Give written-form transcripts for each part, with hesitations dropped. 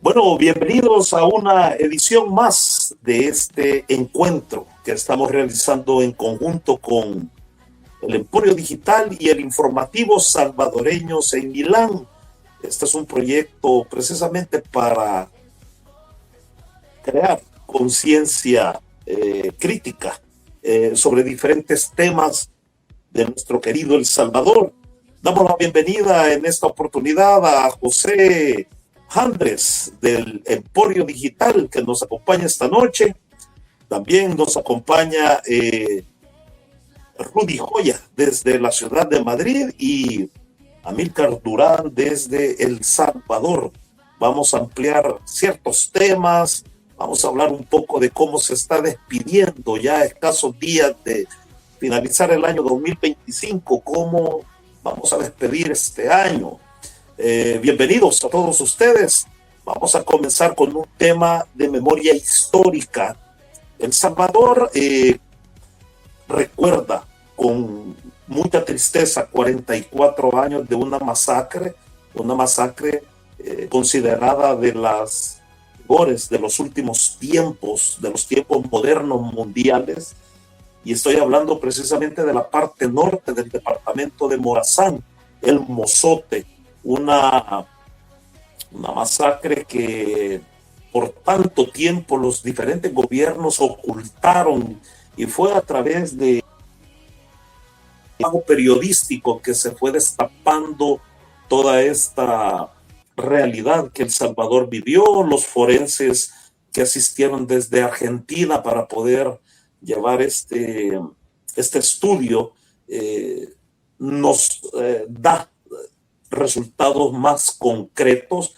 Bueno, bienvenidos a una edición más de este encuentro que estamos realizando en conjunto con el Emporio Digital y el Informativo Salvadoreños en Milán. Este es un proyecto precisamente para crear conciencia crítica sobre diferentes temas de nuestro querido El Salvador. Damos la bienvenida en esta oportunidad a José Andrés del Emporio Digital que nos acompaña esta noche. También nos acompaña Rudy Joya desde la ciudad de Madrid y Amílcar Durán desde El Salvador. Vamos a ampliar ciertos temas, vamos a hablar un poco de cómo se está despidiendo ya a escasos días de finalizar el año 2025, cómo vamos a despedir este año. Bienvenidos a todos ustedes. Vamos a comenzar con un tema de memoria histórica. El Salvador recuerda con mucha tristeza 44 años de una masacre considerada de las peores de los últimos tiempos, de los tiempos modernos mundiales. Y estoy hablando precisamente de la parte norte del departamento de Morazán, el Mozote, una masacre que por tanto tiempo los diferentes gobiernos ocultaron, y fue a través de trabajo periodístico que se fue destapando toda esta realidad que El Salvador vivió. Los forenses que asistieron desde Argentina para poder llevar este estudio nos da resultados más concretos,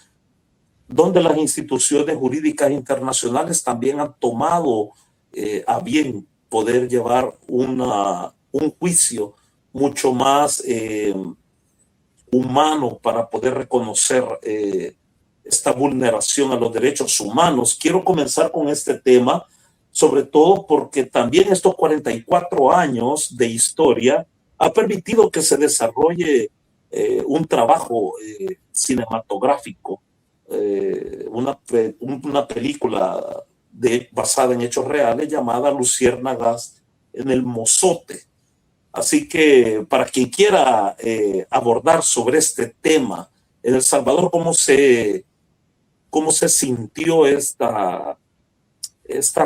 donde las instituciones jurídicas internacionales también han tomado a bien poder llevar un juicio mucho más humano para poder reconocer esta vulneración a los derechos humanos. Quiero comenzar con este tema, sobre todo porque también estos 44 años de historia ha permitido que se desarrolle un trabajo cinematográfico, una película basada en hechos reales llamada Luciérnagas en el Mozote. Así que para quien quiera abordar sobre este tema, en El Salvador, ¿cómo se sintió esta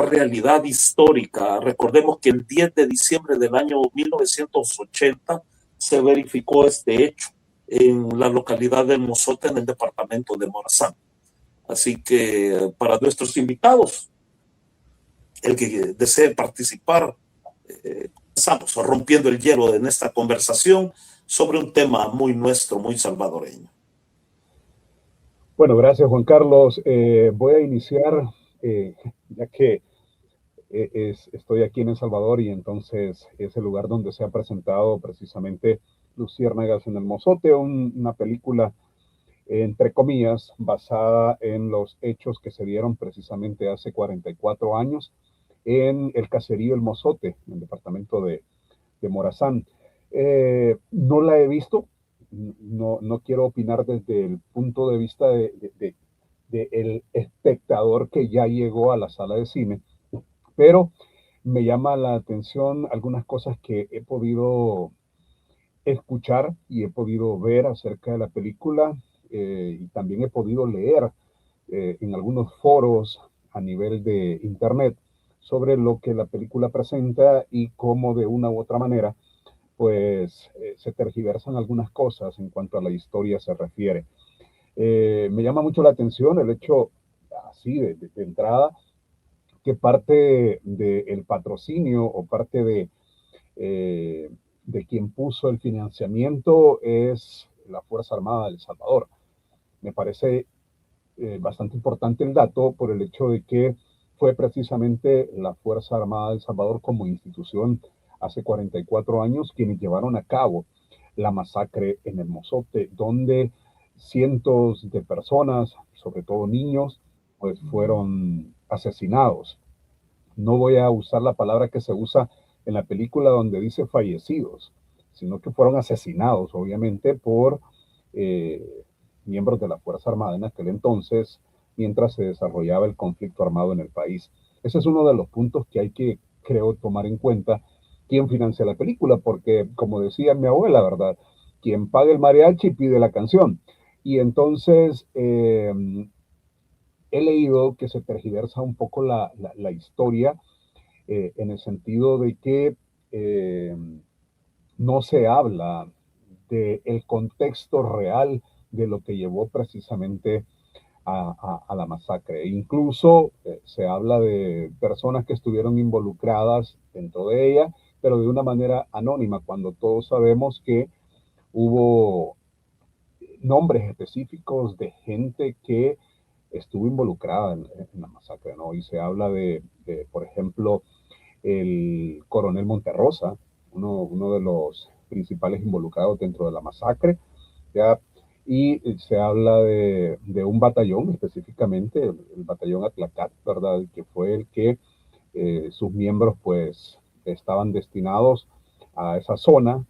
realidad histórica? Recordemos que el 10 de diciembre del año 1980 se verificó este hecho en la localidad del Mozote, en el departamento de Morazán. Así que para nuestros invitados, el que desee participar, estamos rompiendo el hielo en esta conversación sobre un tema muy nuestro, muy salvadoreño. Bueno, gracias Juan Carlos. Voy a iniciar, ya que estoy aquí en El Salvador y entonces es el lugar donde se ha presentado precisamente Luciérnagas en el Mozote, una película, entre comillas, basada en los hechos que se dieron precisamente hace 44 años en el caserío El Mozote, en el departamento de Morazán. No la he visto, no quiero opinar desde el punto de vista de el espectador que ya llegó a la sala de cine, pero me llama la atención algunas cosas que he podido escuchar y he podido ver acerca de la película, y también he podido leer en algunos foros a nivel de internet sobre lo que la película presenta y cómo de una u otra manera pues se tergiversan algunas cosas en cuanto a la historia se refiere. Me llama mucho la atención el hecho, así de entrada, que parte del patrocinio o parte de quien puso el financiamiento es la Fuerza Armada de El Salvador. Me parece bastante importante el dato por el hecho de que fue precisamente la Fuerza Armada de El Salvador como institución hace 44 años quienes llevaron a cabo la masacre en el Mozote, donde cientos de personas, sobre todo niños, pues fueron asesinados. No voy a usar la palabra que se usa en la película donde dice fallecidos, sino que fueron asesinados, obviamente, por miembros de la Fuerza Armada en aquel entonces, mientras se desarrollaba el conflicto armado en el país. Ese es uno de los puntos que hay que, creo, tomar en cuenta quién financia la película, porque, como decía mi abuela, ¿verdad? Quien paga el mariachi pide la canción. Y entonces he leído que se tergiversa un poco la historia en el sentido de que eh, no se habla del contexto real de lo que llevó precisamente a la masacre. Incluso se habla de personas que estuvieron involucradas dentro de ella, pero de una manera anónima, cuando todos sabemos que hubo nombres específicos de gente que estuvo involucrada en la masacre, ¿no? Y se habla por ejemplo, el coronel Monterrosa, uno de los principales involucrados dentro de la masacre, ¿ya? Y se habla de un batallón específicamente, el batallón Atlacat, ¿verdad? Que fue el que sus miembros pues estaban destinados a esa zona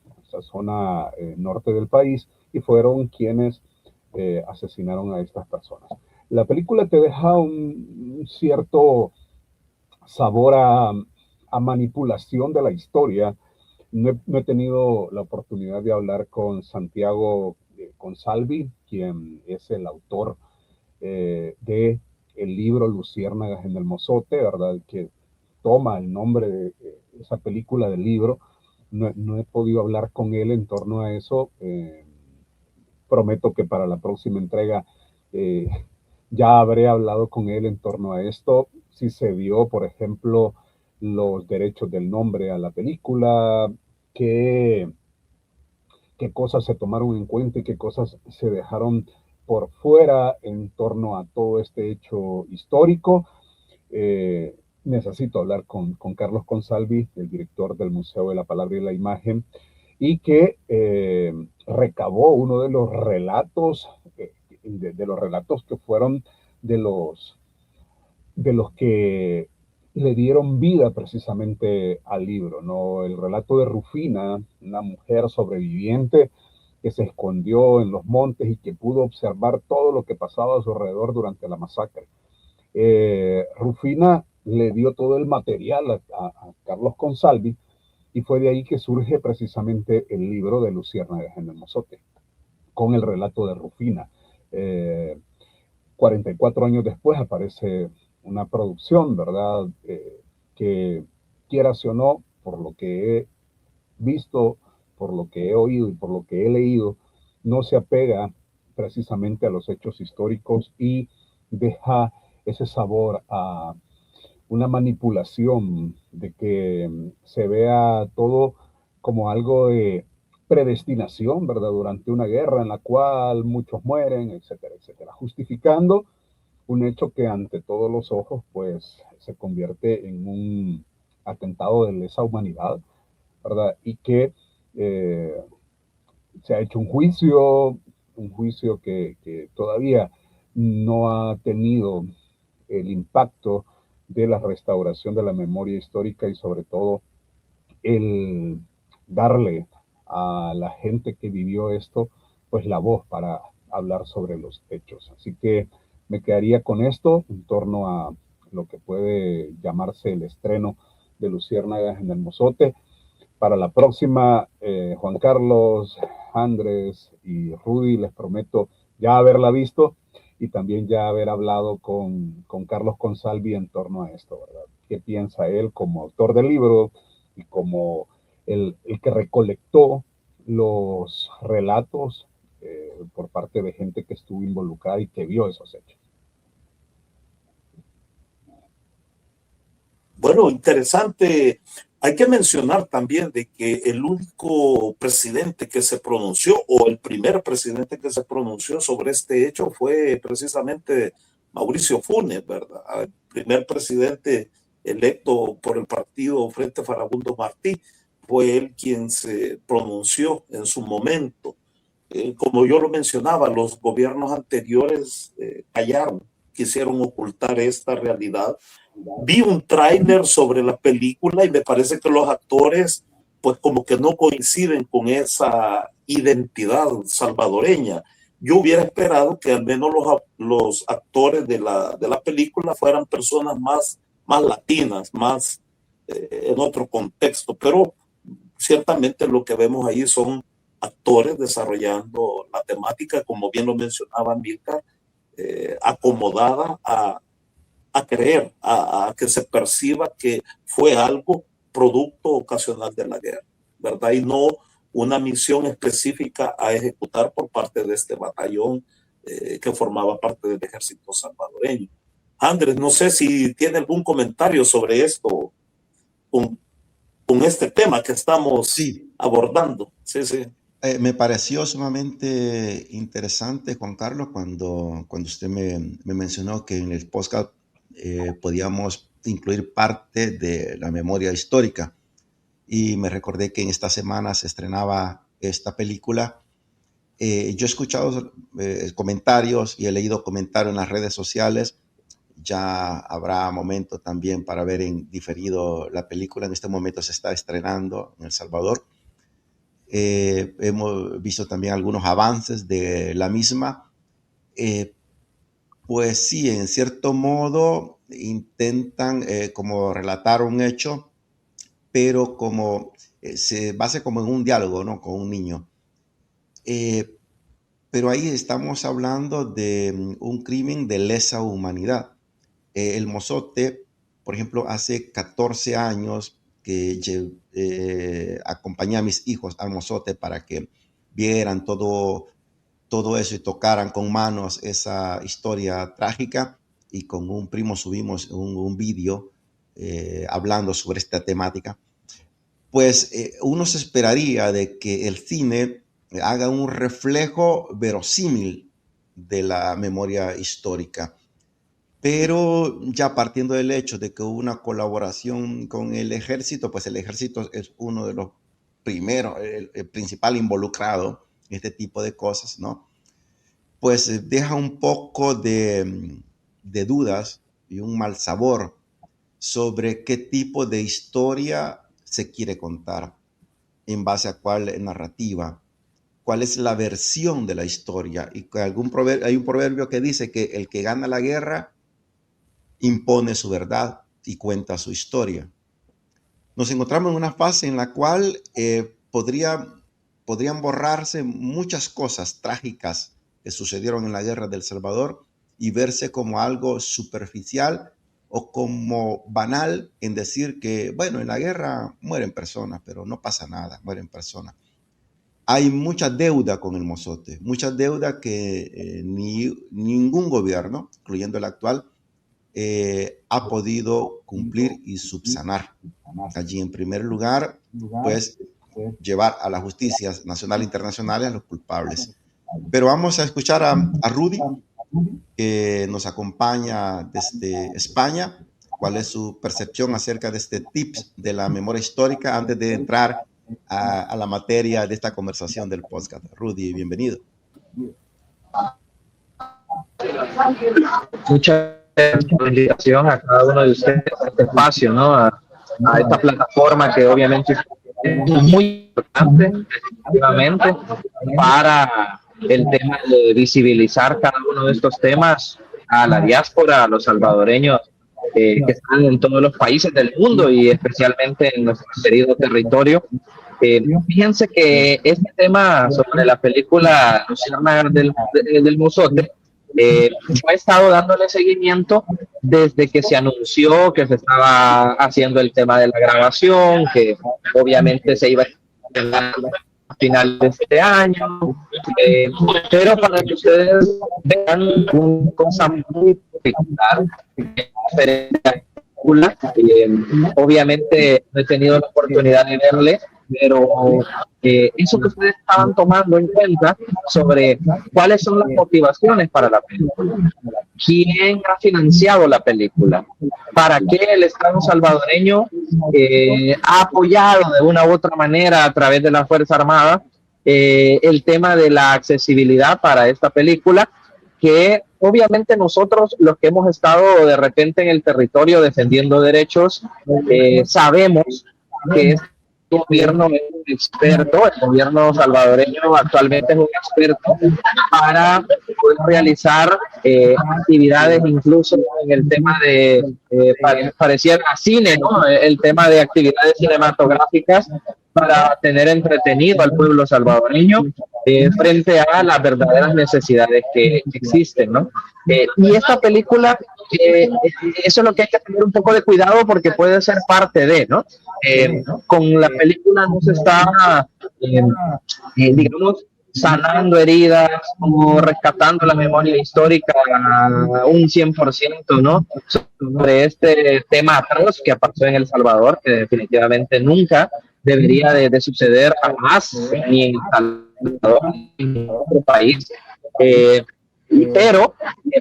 norte del país, y fueron quienes asesinaron a estas personas. La película te deja un cierto sabor a manipulación de la historia. No he tenido la oportunidad de hablar con Santiago Consalvi, quien es el autor de el libro Luciérnagas en el Mozote, ¿verdad? Que toma el nombre de esa película del libro. No he podido hablar con él en torno a eso. Prometo que para la próxima entrega eh, ya habré hablado con él en torno a esto. Si se dio, por ejemplo, los derechos del nombre a la película, qué, qué cosas se tomaron en cuenta y qué cosas se dejaron por fuera en torno a todo este hecho histórico. Necesito hablar con Carlos Consalvi, el director del Museo de la Palabra y la Imagen, y que recabó uno de los relatos que fueron de de los que le dieron vida precisamente al libro, ¿no? El relato de Rufina, una mujer sobreviviente que se escondió en los montes y que pudo observar todo lo que pasaba a su alrededor durante la masacre. Rufina le dio todo el material a Carlos Consalvi, y fue de ahí que surge precisamente el libro de Luciérnagas en el Mozote, con el relato de Rufina. 44 años después aparece una producción, ¿verdad? Que quieras o no, por lo que he visto, por lo que he oído y por lo que he leído, no se apega precisamente a los hechos históricos y deja ese sabor a una manipulación, de que se vea todo como algo de predestinación, ¿verdad? Durante una guerra en la cual muchos mueren, etcétera, etcétera, justificando un hecho que ante todos los ojos, pues, se convierte en un atentado de lesa humanidad, ¿verdad? Y que eh, se ha hecho un juicio que todavía no ha tenido el impacto de la restauración de la memoria histórica, y sobre todo el darle a la gente que vivió esto pues la voz para hablar sobre los hechos. Así que me quedaría con esto en torno a lo que puede llamarse el estreno de Luciérnagas en el Mozote. Para la próxima, Juan Carlos, Andrés y Rudy, les prometo ya haberla visto y también ya haber hablado con Carlos Consalvi en torno a esto, ¿verdad? ¿Qué piensa él como autor del libro y como el que recolectó los relatos por parte de gente que estuvo involucrada y que vio esos hechos? Bueno, interesante. Hay que mencionar también de que el único presidente que se pronunció, o el primer presidente que se pronunció sobre este hecho, fue precisamente Mauricio Funes, ¿verdad? El primer presidente electo por el partido Frente Farabundo Martí, fue él quien se pronunció en su momento. Como yo lo mencionaba, los gobiernos anteriores callaron, quisieron ocultar esta realidad. Vi un tráiler sobre la película y me parece que los actores pues como que no coinciden con esa identidad salvadoreña. yo hubiera esperado que al menos los actores de la película fueran personas más latinas, más en otro contexto, pero ciertamente lo que vemos ahí son actores desarrollando la temática, como bien lo mencionaba Milka, acomodada a creer, a que se perciba que fue algo producto ocasional de la guerra, ¿verdad? Y no una misión específica a ejecutar por parte de este batallón que formaba parte del ejército salvadoreño. Andrés, no sé si tiene algún comentario sobre esto, con este tema que estamos abordando. Sí, sí. Me pareció sumamente interesante, Juan Carlos, cuando usted me mencionó que en el podcast podíamos incluir parte de la memoria histórica. Y me recordé que en esta semana se estrenaba esta película. Yo he escuchado comentarios y he leído comentarios en las redes sociales. Ya habrá momento también para ver en diferido la película. En este momento se está estrenando en El Salvador. Hemos visto también algunos avances de la misma. Pues sí, en cierto modo intentan como relatar un hecho, pero como se basa como en un diálogo, ¿no? Con un niño. Pero ahí estamos hablando de un crimen de lesa humanidad. El Mozote, por ejemplo, hace 14 años que acompañé a mis hijos al Mozote para que vieran todo eso y tocaran con manos esa historia trágica, y con un primo subimos un vídeo hablando sobre esta temática. Pues uno se esperaría de que el cine haga un reflejo verosímil de la memoria histórica, pero ya partiendo del hecho de que hubo una colaboración con el ejército, pues el ejército es uno de los primeros, el principal involucrado en este tipo de cosas, ¿no? Pues deja un poco de dudas y un mal sabor sobre qué tipo de historia se quiere contar, en base a cuál narrativa, cuál es la versión de la historia. Y hay un proverbio que dice que el que gana la guerra impone su verdad y cuenta su historia. Nos encontramos en una fase en la cual podrían borrarse muchas cosas trágicas que sucedieron en la guerra del Salvador y verse como algo superficial o como banal en decir que, bueno, en la guerra mueren personas, pero no pasa nada, mueren personas. Hay mucha deuda con el Mozote, mucha deuda que ningún gobierno, incluyendo el actual, ha podido cumplir y subsanar. Allí, en primer lugar, pues llevar a la justicia nacional e internacional a los culpables. Pero vamos a escuchar a Rudy, que nos acompaña desde España. ¿Cuál es su percepción acerca de este tips de la memoria histórica antes de entrar a la materia de esta conversación del podcast? Rudy, bienvenido. Muchas gracias por la invitación a cada uno de ustedes a este espacio, ¿no? A esta plataforma que obviamente es muy importante, efectivamente, para el tema de visibilizar cada uno de estos temas a la diáspora, a los salvadoreños que están en todos los países del mundo y especialmente en nuestro querido territorio. Fíjense que este tema sobre la película Luciérnagas del Mozote, yo he estado dándole seguimiento desde que se anunció que se estaba haciendo el tema de la grabación, que obviamente se iba a final de este año, pero para que ustedes vean una cosa muy particular, diferente a la película, obviamente no he tenido la oportunidad de verle, pero eso que ustedes estaban tomando en cuenta sobre cuáles son las motivaciones para la película, quién ha financiado la película, para qué el Estado salvadoreño ha apoyado de una u otra manera a través de la Fuerza Armada el tema de la accesibilidad para esta película, que obviamente nosotros los que hemos estado de repente en el territorio defendiendo derechos sabemos que gobierno es un experto, el gobierno salvadoreño actualmente es un experto para poder realizar actividades incluso en el tema de, pareciera cine, ¿no? El tema de actividades cinematográficas para tener entretenido al pueblo salvadoreño frente a las verdaderas necesidades que existen, ¿no? Y esta película, eso es lo que hay que tener un poco de cuidado porque puede ser parte de, ¿no? Con la película no se está, digamos, sanando heridas o rescatando la memoria histórica un 100%, ¿no? Sobre este tema atroz que pasó en El Salvador, que definitivamente nunca debería de suceder jamás ni en El Salvador ni en otro país. Pero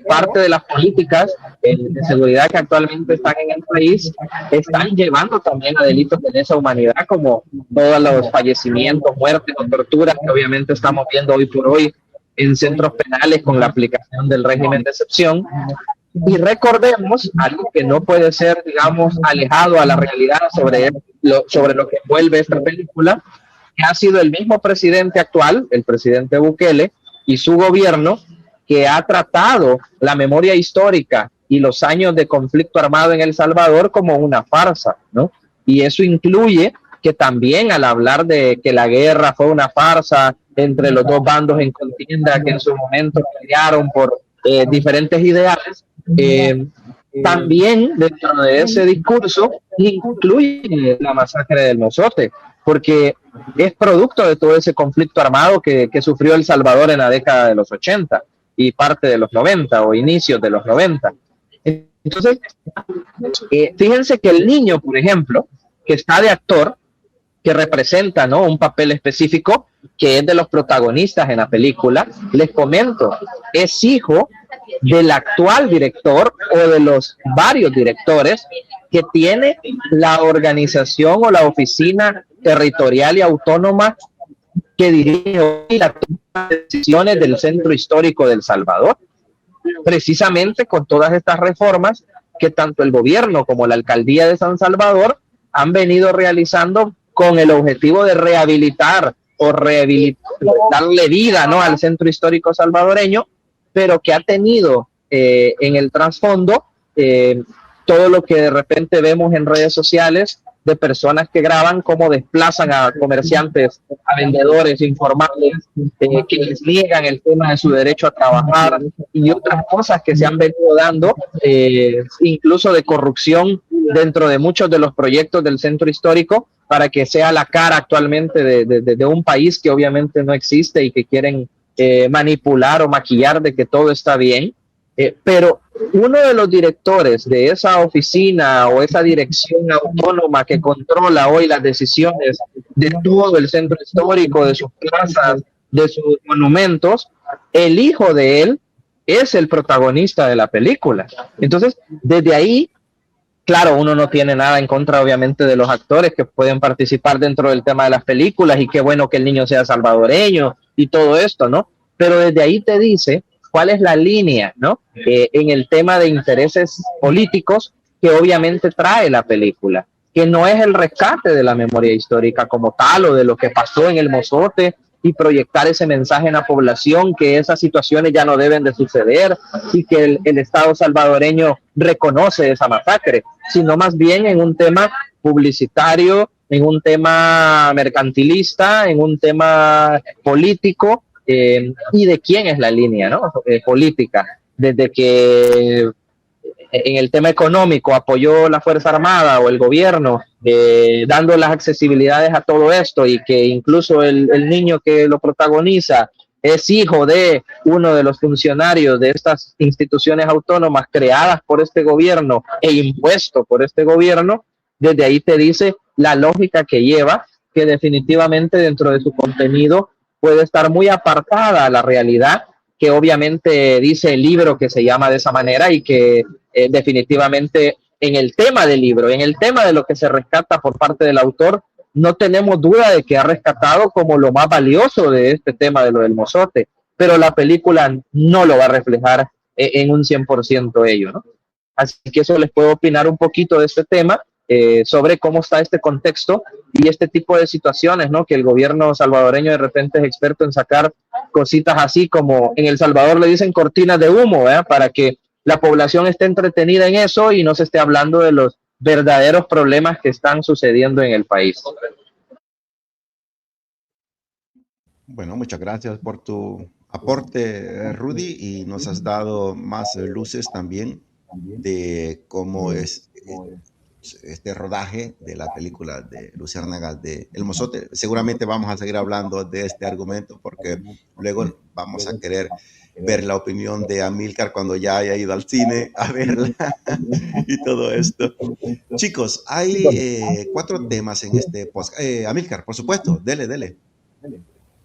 parte de las políticas de seguridad que actualmente están en el país están llevando también a delitos de lesa humanidad, como todos los fallecimientos, muertes o torturas que obviamente estamos viendo hoy por hoy en centros penales con la aplicación del régimen de excepción. Y recordemos algo que no puede ser, digamos, alejado a la realidad sobre lo que envuelve esta película, que ha sido el mismo presidente actual, el presidente Bukele, y su gobierno, que ha tratado la memoria histórica y los años de conflicto armado en El Salvador como una farsa, ¿no? Y eso incluye que también al hablar de que la guerra fue una farsa entre los dos bandos en contienda que en su momento pelearon por diferentes ideales, también dentro de ese discurso incluye la masacre del Mozote, porque es producto de todo ese conflicto armado que sufrió El Salvador en la década de los 80 y parte de los 90 o inicios de los 90. Entonces, fíjense que el niño, por ejemplo, que está de actor, que representa, ¿no?, un papel específico, que es de los protagonistas en la película, les comento, es hijo del actual director o de los varios directores que tiene la organización o la oficina territorial y autónoma que dirige hoy la toma de decisiones del Centro Histórico de El Salvador, precisamente con todas estas reformas que tanto el gobierno como la alcaldía de San Salvador han venido realizando con el objetivo de rehabilitar o darle vida, ¿no?, al Centro Histórico salvadoreño, pero que ha tenido en el trasfondo todo lo que de repente vemos en redes sociales de personas que graban cómo desplazan a comerciantes, a vendedores informales, que les niegan el tema de su derecho a trabajar y otras cosas que se han venido dando, incluso de corrupción dentro de muchos de los proyectos del centro histórico, para que sea la cara actualmente de un país que obviamente no existe y que quieren manipular o maquillar de que todo está bien. Pero uno de los directores de esa oficina o esa dirección autónoma que controla hoy las decisiones de todo el centro histórico, de sus plazas, de sus monumentos, el hijo de él es el protagonista de la película. Entonces, desde ahí, claro, uno no tiene nada en contra, obviamente, de los actores que pueden participar dentro del tema de las películas, y qué bueno que el niño sea salvadoreño y todo esto, ¿no? Pero desde ahí te dice cuál es la línea, ¿no?, en el tema de intereses políticos que obviamente trae la película, que no es el rescate de la memoria histórica como tal o de lo que pasó en el Mozote y proyectar ese mensaje en la población que esas situaciones ya no deben de suceder y que el Estado salvadoreño reconoce esa masacre, sino más bien en un tema publicitario, en un tema mercantilista, en un tema político, y de quién es la línea, ¿no?, política, desde que en el tema económico apoyó la Fuerza Armada o el gobierno, dando las accesibilidades a todo esto, y que incluso el niño que lo protagoniza es hijo de uno de los funcionarios de estas instituciones autónomas creadas por este gobierno e impuesto por este gobierno. Desde ahí te dice la lógica que lleva, que definitivamente dentro de su contenido puede estar muy apartada a la realidad, que obviamente dice el libro que se llama de esa manera, y que definitivamente en el tema del libro, en el tema de lo que se rescata por parte del autor, no tenemos duda de que ha rescatado como lo más valioso de este tema de lo del Mozote, pero la película no lo va a reflejar en un 100% ello, ¿no? Así que eso les puedo opinar un poquito de este tema, sobre cómo está este contexto y este tipo de situaciones, ¿no? Que el gobierno salvadoreño de repente es experto en sacar cositas así como en El Salvador le dicen cortinas de humo, ¿verdad? Para que la población esté entretenida en eso y no se esté hablando de los verdaderos problemas que están sucediendo en el país. Bueno, muchas gracias por tu aporte, Rudy, y nos has dado más luces también de cómo es este rodaje de la película de Luciérnaga de El Mozote. Seguramente vamos a seguir hablando de este argumento porque luego vamos a querer ver la opinión de Amílcar cuando ya haya ido al cine a verla y todo esto. Chicos, hay 4 temas en este podcast. Amílcar, por supuesto, dele.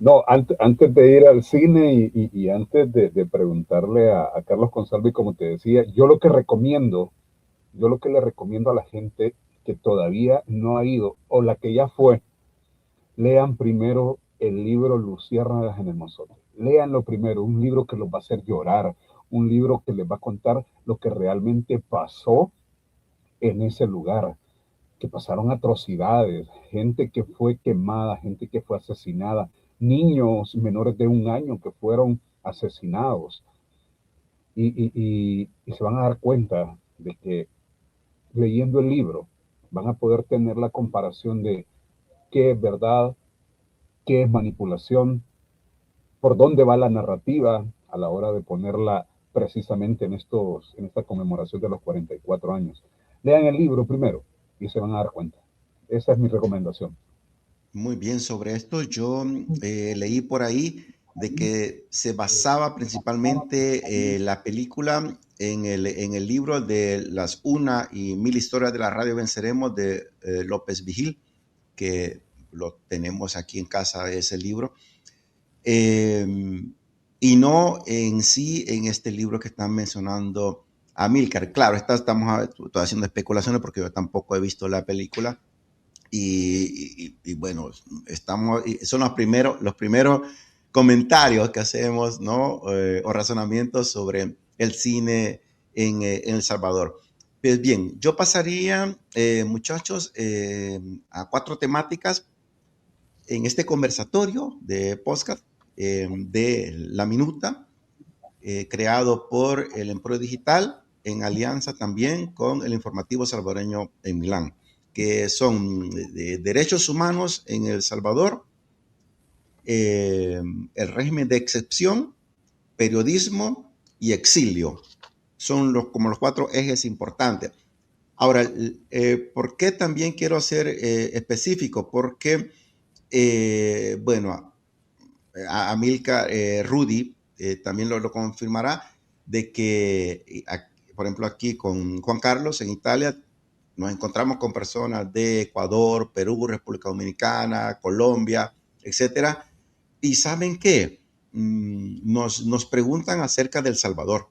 No, antes de ir al cine y antes de preguntarle a Carlos Consalvi, como te decía, yo lo que le recomiendo a la gente que todavía no ha ido o la que ya fue, lean primero el libro Luciérnagas en el Mozote. Léanlo primero, un libro que los va a hacer llorar, un libro que les va a contar lo que realmente pasó en ese lugar, que pasaron atrocidades, gente que fue quemada, gente que fue asesinada, niños menores de 1 año que fueron asesinados. Y se van a dar cuenta de que leyendo el libro van a poder tener la comparación de qué es verdad, qué es manipulación, por dónde va la narrativa a la hora de ponerla precisamente en esta conmemoración de los 44 años. Lean el libro primero y se van a dar cuenta. Esa es mi recomendación. Muy bien, sobre esto yo leí por ahí de que se basaba principalmente la película en el libro de Las 1 y 1000 historias de la radio venceremos de López Vigil, que lo tenemos aquí en casa, ese libro, y no en sí en este libro que están mencionando Amílcar. Claro, estamos haciendo especulaciones porque yo tampoco he visto la película. Y bueno, son los primeros comentarios que hacemos, ¿no? O razonamientos sobre el cine en El Salvador. Pues bien, yo pasaría, muchachos, a 4 temáticas en este conversatorio de podcast de La Minuta, creado por el Emporio Digital en alianza también con el Informativo Salvadoreño en Milán, que son de derechos humanos en El Salvador, el régimen de excepción, periodismo y exilio. Son como los 4 ejes importantes. Ahora, ¿por qué también quiero ser específico? Porque, bueno, a Amílcar, Rudy también lo confirmará, de que, por ejemplo, aquí con Juan Carlos en Italia, nos encontramos con personas de Ecuador, Perú, República Dominicana, Colombia, etcétera. ¿Y saben qué? Nos preguntan acerca de El Salvador.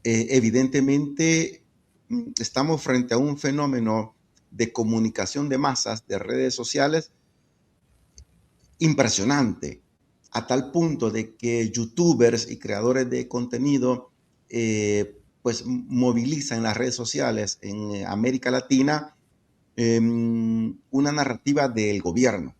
Evidentemente, estamos frente a un fenómeno de comunicación de masas, de redes sociales, impresionante, a tal punto de que youtubers y creadores de contenido pues moviliza en las redes sociales en América Latina una narrativa del gobierno.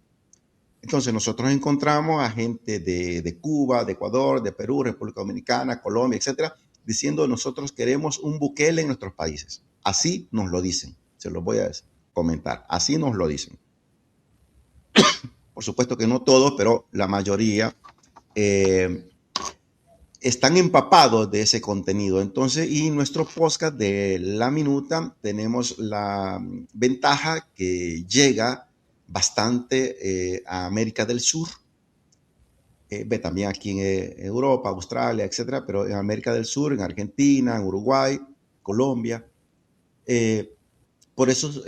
Entonces nosotros encontramos a gente de Cuba, de Ecuador, de Perú, República Dominicana, Colombia, etcétera, diciendo nosotros queremos un Bukele en nuestros países. Así nos lo dicen, se los voy a comentar, así nos lo dicen. Por supuesto que no todos, pero la mayoría están empapados de ese contenido. Entonces, y en nuestro podcast de La Minuta tenemos la ventaja que llega bastante a América del Sur, también aquí en Europa, Australia, etcétera, pero en América del Sur, en Argentina, en Uruguay, Colombia. Por eso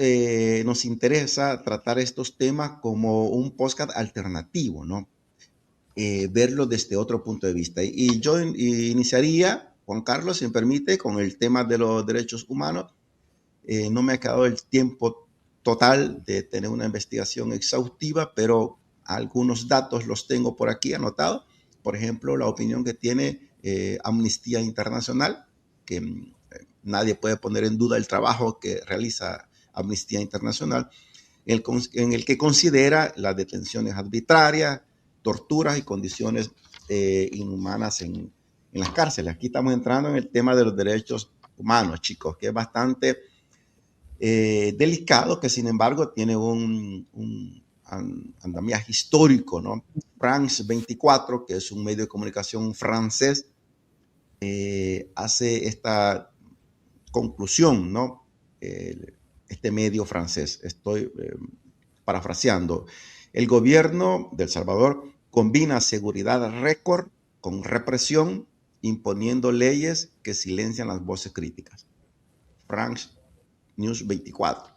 nos interesa tratar estos temas como un podcast alternativo, ¿no? Verlo desde otro punto de vista. Y yo iniciaría, Juan Carlos, si me permite, con el tema de los derechos humanos. No me ha quedado el tiempo total de tener una investigación exhaustiva, pero algunos datos los tengo por aquí anotados. Por ejemplo, la opinión que tiene Amnistía Internacional, que nadie puede poner en duda el trabajo que realiza Amnistía Internacional, en el que considera las detenciones arbitrarias, torturas y condiciones inhumanas en las cárceles. Aquí estamos entrando en el tema de los derechos humanos, chicos, que es bastante delicado, que sin embargo tiene un andamiaje histórico, ¿no? France 24, que es un medio de comunicación francés, hace esta conclusión, ¿no? Este medio francés, estoy parafraseando: el gobierno de El Salvador combina seguridad récord con represión, imponiendo leyes que silencian las voces críticas. France News 24.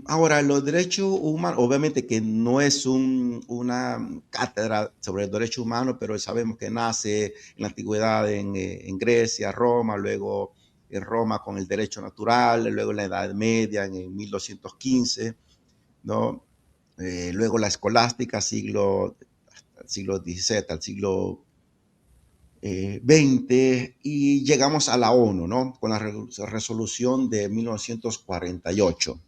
Ahora, los derechos humanos, obviamente que no es una cátedra sobre el derecho humano, pero sabemos que nace en la antigüedad en Grecia, Roma, luego en Roma con el derecho natural, luego en la Edad Media, en 1215, ¿no? Luego la escolástica, siglo XVII al siglo XX, y llegamos a la ONU, ¿no? Con la resolución de 1948.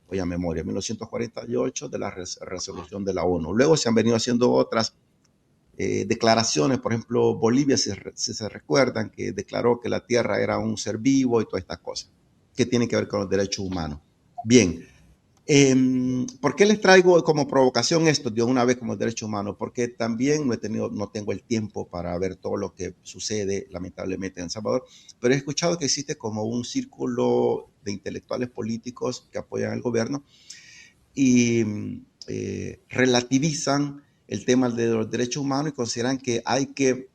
Voy a memoria, 1948 de la resolución de la ONU. Luego se han venido haciendo otras declaraciones, por ejemplo, Bolivia, si se recuerdan, que declaró que la tierra era un ser vivo y todas estas cosas, que tienen que ver con los derechos humanos. Bien, ¿por qué les traigo como provocación esto de una vez como derechos humanos? Porque también no tengo el tiempo para ver todo lo que sucede lamentablemente en El Salvador, pero he escuchado que existe como un círculo de intelectuales políticos que apoyan al gobierno y relativizan el tema de los derechos humanos y consideran que hay que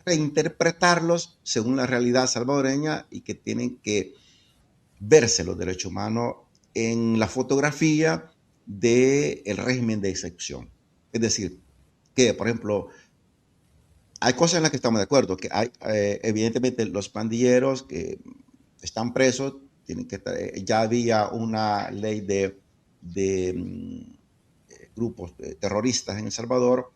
reinterpretarlos según la realidad salvadoreña y que tienen que verse los derechos humanos en la fotografía del régimen de excepción. Es decir, que, por ejemplo, hay cosas en las que estamos de acuerdo, que hay, evidentemente, los pandilleros que están presos, ya había una ley de grupos terroristas en El Salvador,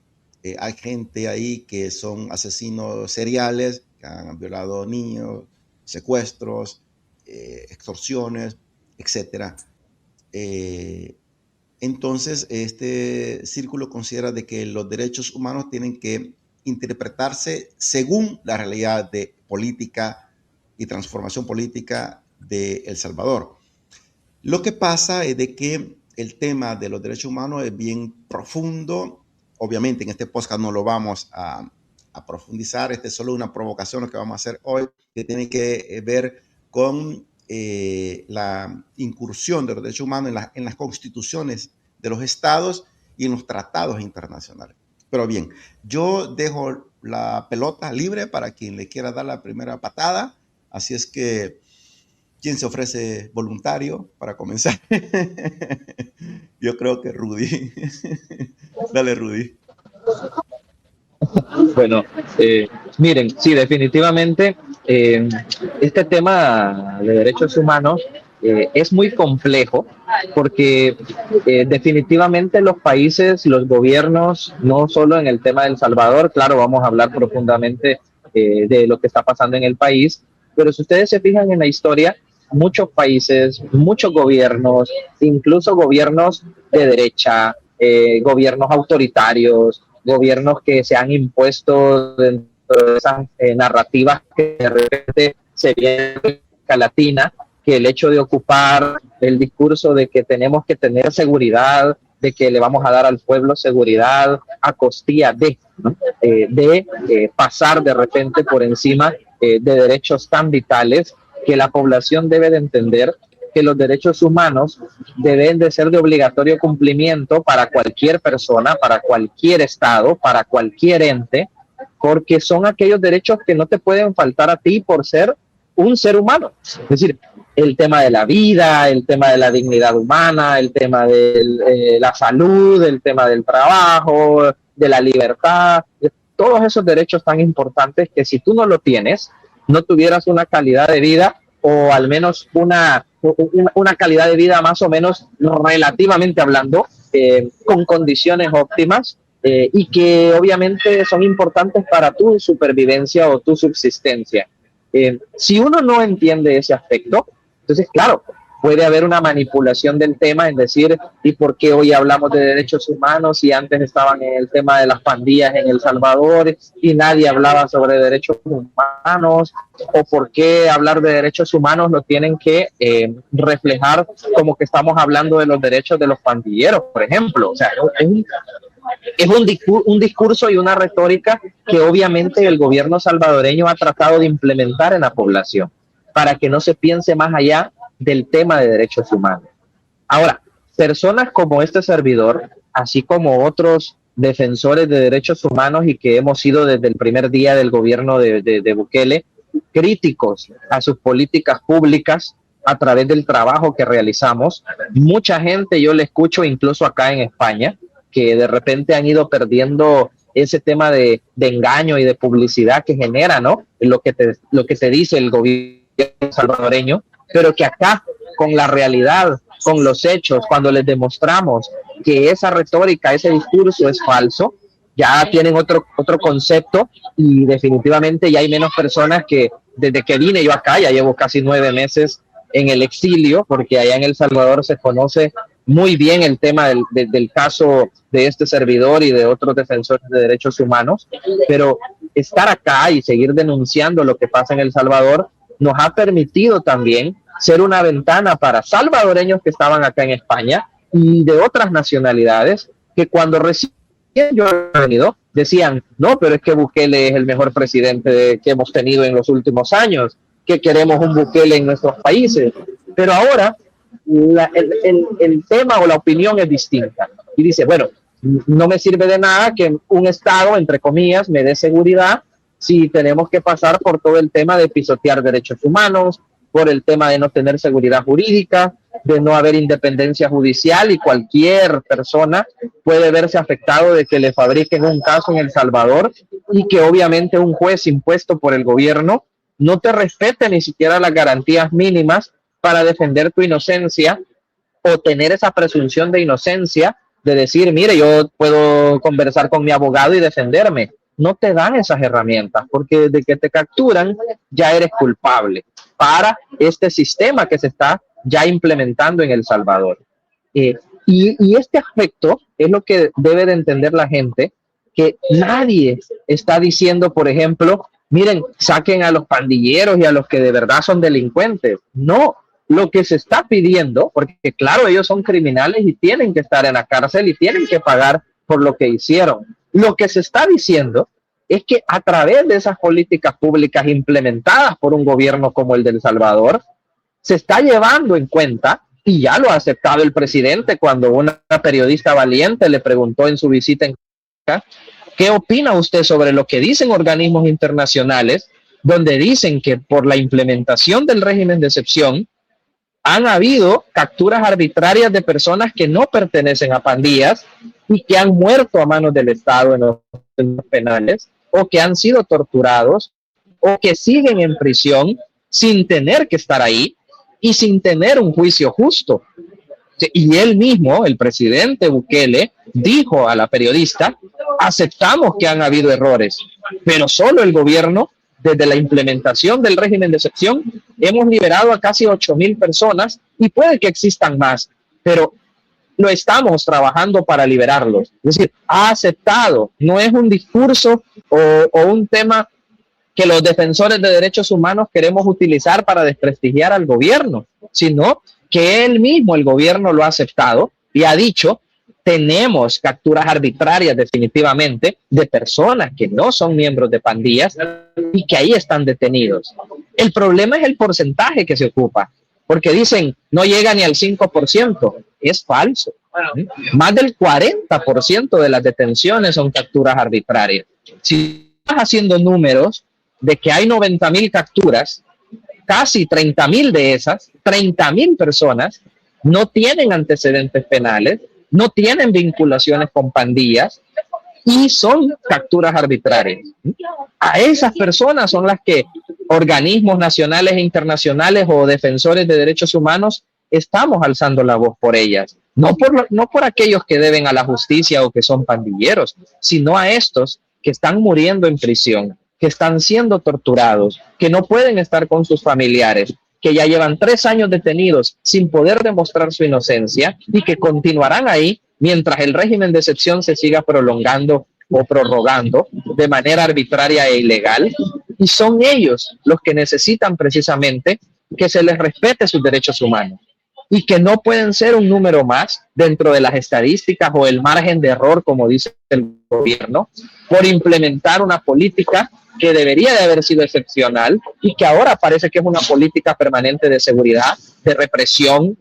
hay gente ahí que son asesinos seriales, que han violado niños, secuestros, extorsiones, etcétera. Entonces, este círculo considera de que los derechos humanos tienen que interpretarse según la realidad de política y transformación política de El Salvador. Lo que pasa es de que el tema de los derechos humanos es bien profundo. Obviamente en este podcast no lo vamos a profundizar. Este es solo una provocación lo que vamos a hacer hoy, que tiene que ver con la incursión de los derechos humanos en las constituciones de los estados y en los tratados internacionales. Pero bien, yo dejo la pelota libre para quien le quiera dar la primera patada. Así es que, ¿quién se ofrece voluntario para comenzar? Yo creo que Rudy. Dale, Rudy. Bueno, miren, sí, definitivamente este tema de derechos humanos es muy complejo porque definitivamente los países, los gobiernos, no solo en el tema de El Salvador, claro, vamos a hablar profundamente de lo que está pasando en el país, pero si ustedes se fijan en la historia, muchos países, muchos gobiernos, incluso gobiernos de derecha, gobiernos autoritarios, gobiernos que se han impuesto dentro de esas narrativas que de repente se vienen en América Latina, que el hecho de ocupar el discurso de que tenemos que tener seguridad, de que le vamos a dar al pueblo seguridad a costilla de, ¿no? Pasar de repente por encima de derechos tan vitales, que la población debe de entender que los derechos humanos deben de ser de obligatorio cumplimiento para cualquier persona, para cualquier estado, para cualquier ente, porque son aquellos derechos que no te pueden faltar a ti por ser un ser humano. Es decir, el tema de la vida, el tema de la dignidad humana, el tema de la salud, el tema del trabajo, de la libertad, todos esos derechos tan importantes que si tú no lo tienes, no tuvieras una calidad de vida o al menos una calidad de vida más o menos relativamente hablando, con condiciones óptimas y que obviamente son importantes para tu supervivencia o tu subsistencia. Si uno no entiende ese aspecto, Entonces, claro, puede haber una manipulación del tema en decir, ¿y por qué hoy hablamos de derechos humanos si antes estaban en el tema de las pandillas en El Salvador y nadie hablaba sobre derechos humanos? ¿O por qué hablar de derechos humanos lo tienen que reflejar como que estamos hablando de los derechos de los pandilleros, por ejemplo? O sea, es un discurso y una retórica que obviamente el gobierno salvadoreño ha tratado de implementar en la población para que no se piense más allá del tema de derechos humanos. Ahora, personas como este servidor, así como otros defensores de derechos humanos y que hemos sido desde el primer día del gobierno de Bukele, críticos a sus políticas públicas a través del trabajo que realizamos, mucha gente yo le escucho incluso acá en España, que de repente han ido perdiendo ese tema de engaño y de publicidad que genera, ¿no? Lo que te dice el gobierno salvadoreño, pero que acá, con la realidad, con los hechos, cuando les demostramos que esa retórica, ese discurso es falso, ya tienen otro concepto y definitivamente ya hay menos personas que desde que vine yo acá, ya llevo casi 9 meses en el exilio, porque allá en El Salvador se conoce muy bien el tema del caso de este servidor y de otros defensores de derechos humanos, pero estar acá y seguir denunciando lo que pasa en El Salvador nos ha permitido también ser una ventana para salvadoreños que estaban acá en España y de otras nacionalidades que cuando recién yo he venido decían, no, pero es que Bukele es el mejor presidente que hemos tenido en los últimos años, que queremos un Bukele en nuestros países, pero ahora el tema o la opinión es distinta y dice, bueno, no me sirve de nada que un Estado, entre comillas, me dé seguridad si tenemos que pasar por todo el tema de pisotear derechos humanos, por el tema de no tener seguridad jurídica, de no haber independencia judicial y cualquier persona puede verse afectado de que le fabriquen un caso en El Salvador y que obviamente un juez impuesto por el gobierno no te respete ni siquiera las garantías mínimas para defender tu inocencia o tener esa presunción de inocencia de decir, mire, yo puedo conversar con mi abogado y defenderme. No te dan esas herramientas porque desde que te capturan ya eres culpable para este sistema que se está ya implementando en El Salvador. Y este aspecto es lo que debe de entender la gente, que nadie está diciendo, por ejemplo, miren, saquen a los pandilleros y a los que de verdad son delincuentes. No, lo que se está pidiendo, porque claro, ellos son criminales y tienen que estar en la cárcel y tienen que pagar por lo que hicieron. Lo que se está diciendo es que a través de esas políticas públicas implementadas por un gobierno como el de El Salvador, se está llevando en cuenta, y ya lo ha aceptado el presidente cuando una periodista valiente le preguntó en su visita en ¿qué opina usted sobre lo que dicen organismos internacionales donde dicen que por la implementación del régimen de excepción han habido capturas arbitrarias de personas que no pertenecen a pandillas y que han muerto a manos del Estado en los centros penales o que han sido torturados o que siguen en prisión sin tener que estar ahí y sin tener un juicio justo? Y él mismo, el presidente Bukele, dijo a la periodista, aceptamos que han habido errores, pero solo el gobierno, desde la implementación del régimen de excepción, hemos liberado a casi 8,000 personas y puede que existan más, pero lo estamos trabajando para liberarlos. Es decir, ha aceptado, no es un discurso o un tema que los defensores de derechos humanos queremos utilizar para desprestigiar al gobierno, sino que él mismo, el gobierno, lo ha aceptado y ha dicho, tenemos capturas arbitrarias definitivamente de personas que no son miembros de pandillas y que ahí están detenidos. El problema es el porcentaje que se ocupa, porque dicen no llega ni al 5%. Es falso. Más del 40% de las detenciones son capturas arbitrarias. Si estás haciendo números de que hay 90,000 capturas, casi 30,000 de esas, 30,000 personas no tienen antecedentes penales, no tienen vinculaciones con pandillas y son capturas arbitrarias. A esas personas son las que organismos nacionales e internacionales o defensores de derechos humanos estamos alzando la voz por ellas. No por aquellos que deben a la justicia o que son pandilleros, sino a estos que están muriendo en prisión, que están siendo torturados, que no pueden estar con sus familiares, que ya llevan 3 años detenidos sin poder demostrar su inocencia y que continuarán ahí mientras el régimen de excepción se siga prolongando o prorrogando de manera arbitraria e ilegal. Y son ellos los que necesitan precisamente que se les respete sus derechos humanos y que no pueden ser un número más dentro de las estadísticas o el margen de error, como dice el gobierno, por implementar una política que debería de haber sido excepcional y que ahora parece que es una política permanente de seguridad, de represión,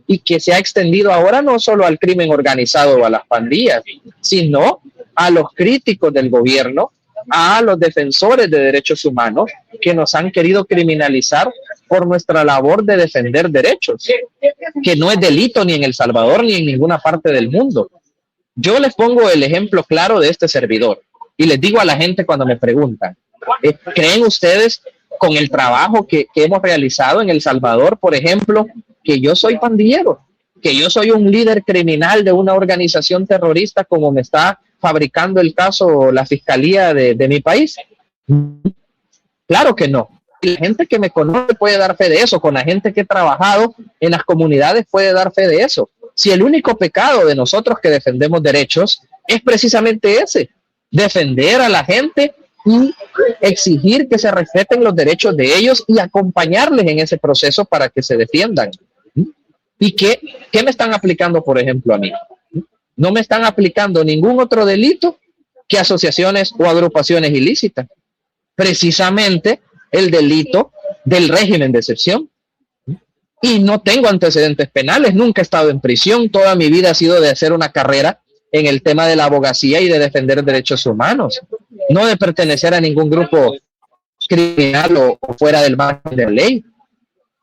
y que se ha extendido ahora no solo al crimen organizado o a las pandillas, sino a los críticos del gobierno, a los defensores de derechos humanos que nos han querido criminalizar por nuestra labor de defender derechos, que no es delito ni en El Salvador ni en ninguna parte del mundo. Yo les pongo el ejemplo claro de este servidor y les digo a la gente cuando me preguntan, ¿creen ustedes con el trabajo que hemos realizado en El Salvador, por ejemplo, que yo soy pandillero, que yo soy un líder criminal de una organización terrorista como me está fabricando el caso la fiscalía de mi país? Claro que no. La gente que me conoce puede dar fe de eso, con la gente que he trabajado en las comunidades puede dar fe de eso. Si el único pecado de nosotros que defendemos derechos es precisamente ese, defender a la gente y exigir que se respeten los derechos de ellos y acompañarles en ese proceso para que se defiendan. ¿Y qué me están aplicando, por ejemplo, a mí? No me están aplicando ningún otro delito que asociaciones o agrupaciones ilícitas. Precisamente el delito del régimen de excepción. Y no tengo antecedentes penales, nunca he estado en prisión, toda mi vida ha sido de hacer una carrera en el tema de la abogacía y de defender derechos humanos, no de pertenecer a ningún grupo criminal o fuera del margen de la ley.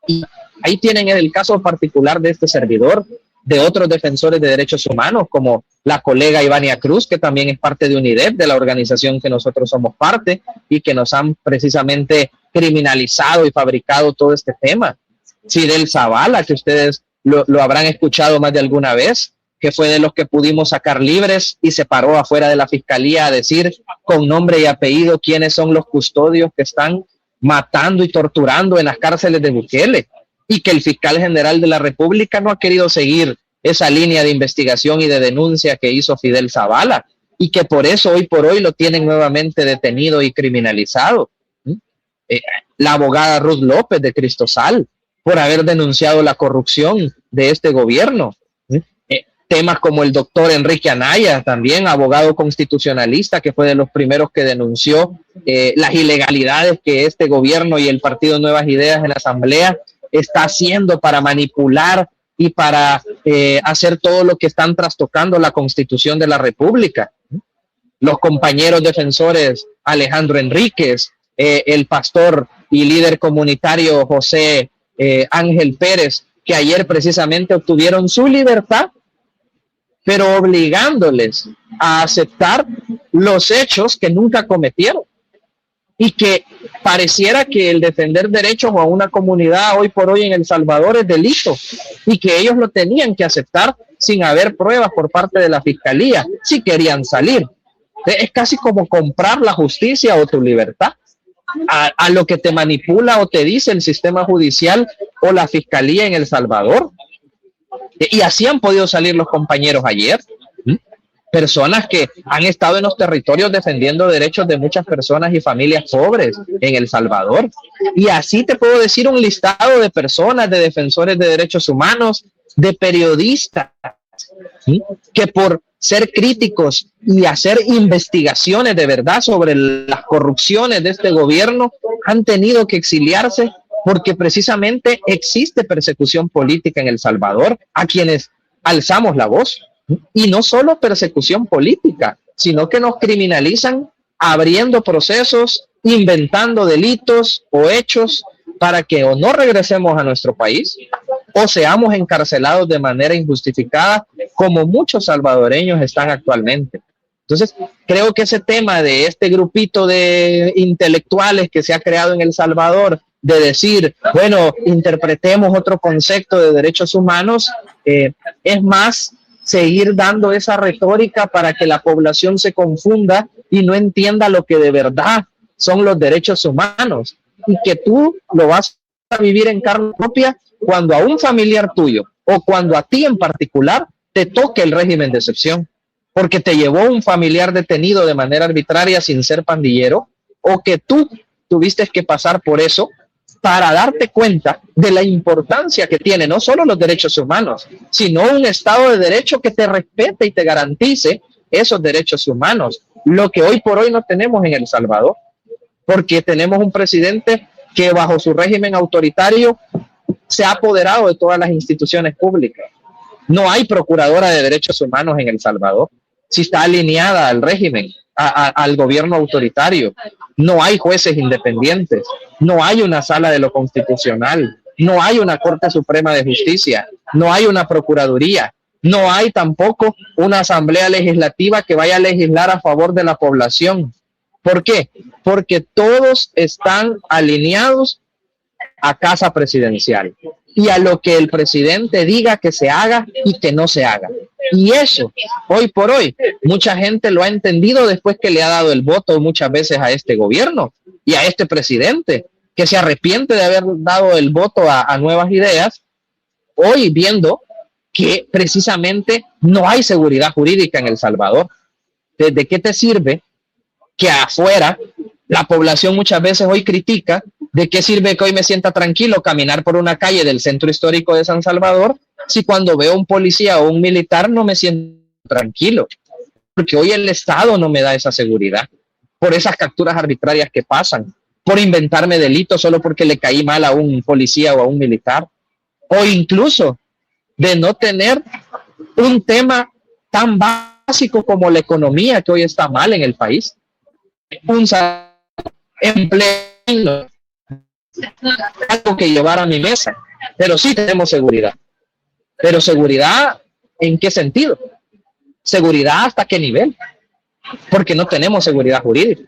Y ahí tienen el caso particular de este servidor, de otros defensores de derechos humanos, como la colega Ivania Cruz, que también es parte de UNIDEP, de la organización que nosotros somos parte, y que nos han precisamente criminalizado y fabricado todo este tema. Fidel Zavala, que ustedes lo habrán escuchado más de alguna vez, que fue de los que pudimos sacar libres y se paró afuera de la fiscalía a decir con nombre y apellido quiénes son los custodios que están matando y torturando en las cárceles de Bukele, y que el fiscal general de la República no ha querido seguir esa línea de investigación y de denuncia que hizo Fidel Zavala, y que por eso hoy por hoy lo tienen nuevamente detenido y criminalizado. La abogada Ruth López de Cristosal, por haber denunciado la corrupción de este gobierno. Temas como el doctor Enrique Anaya, también abogado constitucionalista, que fue de los primeros que denunció las ilegalidades que este gobierno y el Partido Nuevas Ideas en la Asamblea está haciendo para manipular y para hacer todo lo que están trastocando la Constitución de la República. Los compañeros defensores Alejandro Enríquez, el pastor y líder comunitario José Ángel Pérez, que ayer precisamente obtuvieron su libertad, pero obligándoles a aceptar los hechos que nunca cometieron, y que pareciera que el defender derechos a una comunidad hoy por hoy en El Salvador es delito, y que ellos lo tenían que aceptar sin haber pruebas por parte de la fiscalía si querían salir. Es casi como comprar la justicia o tu libertad a lo que te manipula o te dice el sistema judicial o la fiscalía en El Salvador. Y así han podido salir los compañeros ayer, personas que han estado en los territorios defendiendo derechos de muchas personas y familias pobres en El Salvador. Y así te puedo decir un listado de personas, de defensores de derechos humanos, de periodistas, que por ser críticos y hacer investigaciones de verdad sobre las corrupciones de este gobierno han tenido que exiliarse, porque precisamente existe persecución política en El Salvador a quienes alzamos la voz. Y no solo persecución política, sino que nos criminalizan abriendo procesos, inventando delitos o hechos para que o no regresemos a nuestro país o seamos encarcelados de manera injustificada, como muchos salvadoreños están actualmente. Entonces, creo que ese tema de este grupito de intelectuales que se ha creado en El Salvador, de decir, bueno, interpretemos otro concepto de derechos humanos, es más seguir dando esa retórica para que la población se confunda y no entienda lo que de verdad son los derechos humanos, y que tú lo vas vivir en carne propia cuando a un familiar tuyo o cuando a ti en particular te toque el régimen de excepción, porque te llevó un familiar detenido de manera arbitraria sin ser pandillero, o que tú tuviste que pasar por eso para darte cuenta de la importancia que tiene no solo los derechos humanos, sino un Estado de Derecho que te respete y te garantice esos derechos humanos, lo que hoy por hoy no tenemos en El Salvador, porque tenemos un presidente que bajo su régimen autoritario se ha apoderado de todas las instituciones públicas. No hay procuradora de derechos humanos en El Salvador, si está alineada al régimen, al gobierno autoritario. No hay jueces independientes, no hay una sala de lo constitucional, no hay una Corte Suprema de Justicia, no hay una Procuraduría, no hay tampoco una Asamblea Legislativa que vaya a legislar a favor de la población. ¿Por qué? Porque todos están alineados a casa presidencial y a lo que el presidente diga que se haga y que no se haga. Y eso, hoy por hoy, mucha gente lo ha entendido después que le ha dado el voto muchas veces a este gobierno y a este presidente, que se arrepiente de haber dado el voto a nuevas ideas, hoy viendo que precisamente no hay seguridad jurídica en El Salvador. ¿De qué te sirve que afuera la población muchas veces hoy critica? ¿De qué sirve que hoy me sienta tranquilo caminar por una calle del centro histórico de San Salvador si cuando veo un policía o un militar no me siento tranquilo? Porque hoy el Estado no me da esa seguridad por esas capturas arbitrarias que pasan, por inventarme delitos solo porque le caí mal a un policía o a un militar, o incluso de no tener un tema tan básico como la economía, que hoy está mal en el país, un empleo, algo que llevar a mi mesa, pero sí tenemos seguridad. Pero seguridad, ¿en qué sentido? Seguridad, ¿hasta qué nivel? Porque no tenemos seguridad jurídica,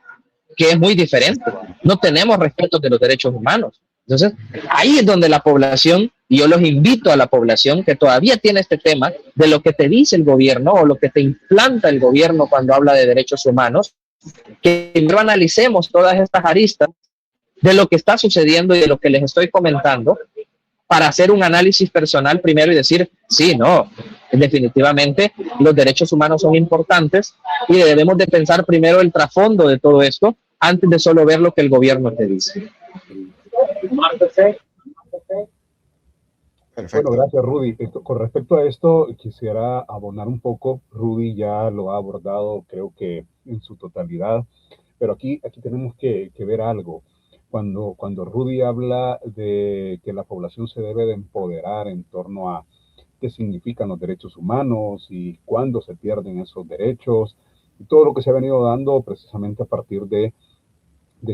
que es muy diferente. No tenemos respeto de los derechos humanos. Entonces, ahí es donde la población, y yo los invito a la población que todavía tiene este tema de lo que te dice el gobierno o lo que te implanta el gobierno cuando habla de derechos humanos, que primero analicemos todas estas aristas de lo que está sucediendo y de lo que les estoy comentando para hacer un análisis personal primero y decir, sí, no, definitivamente los derechos humanos son importantes y debemos de pensar primero el trasfondo de todo esto antes de solo ver lo que el gobierno te dice. Perfecto. Bueno, gracias, Rudy. Con respecto a esto, quisiera abonar un poco. Rudy ya lo ha abordado, creo que en su totalidad, pero aquí tenemos que ver algo. Cuando Rudy habla de que la población se debe de empoderar en torno a qué significan los derechos humanos y cuándo se pierden esos derechos, y todo lo que se ha venido dando precisamente a partir de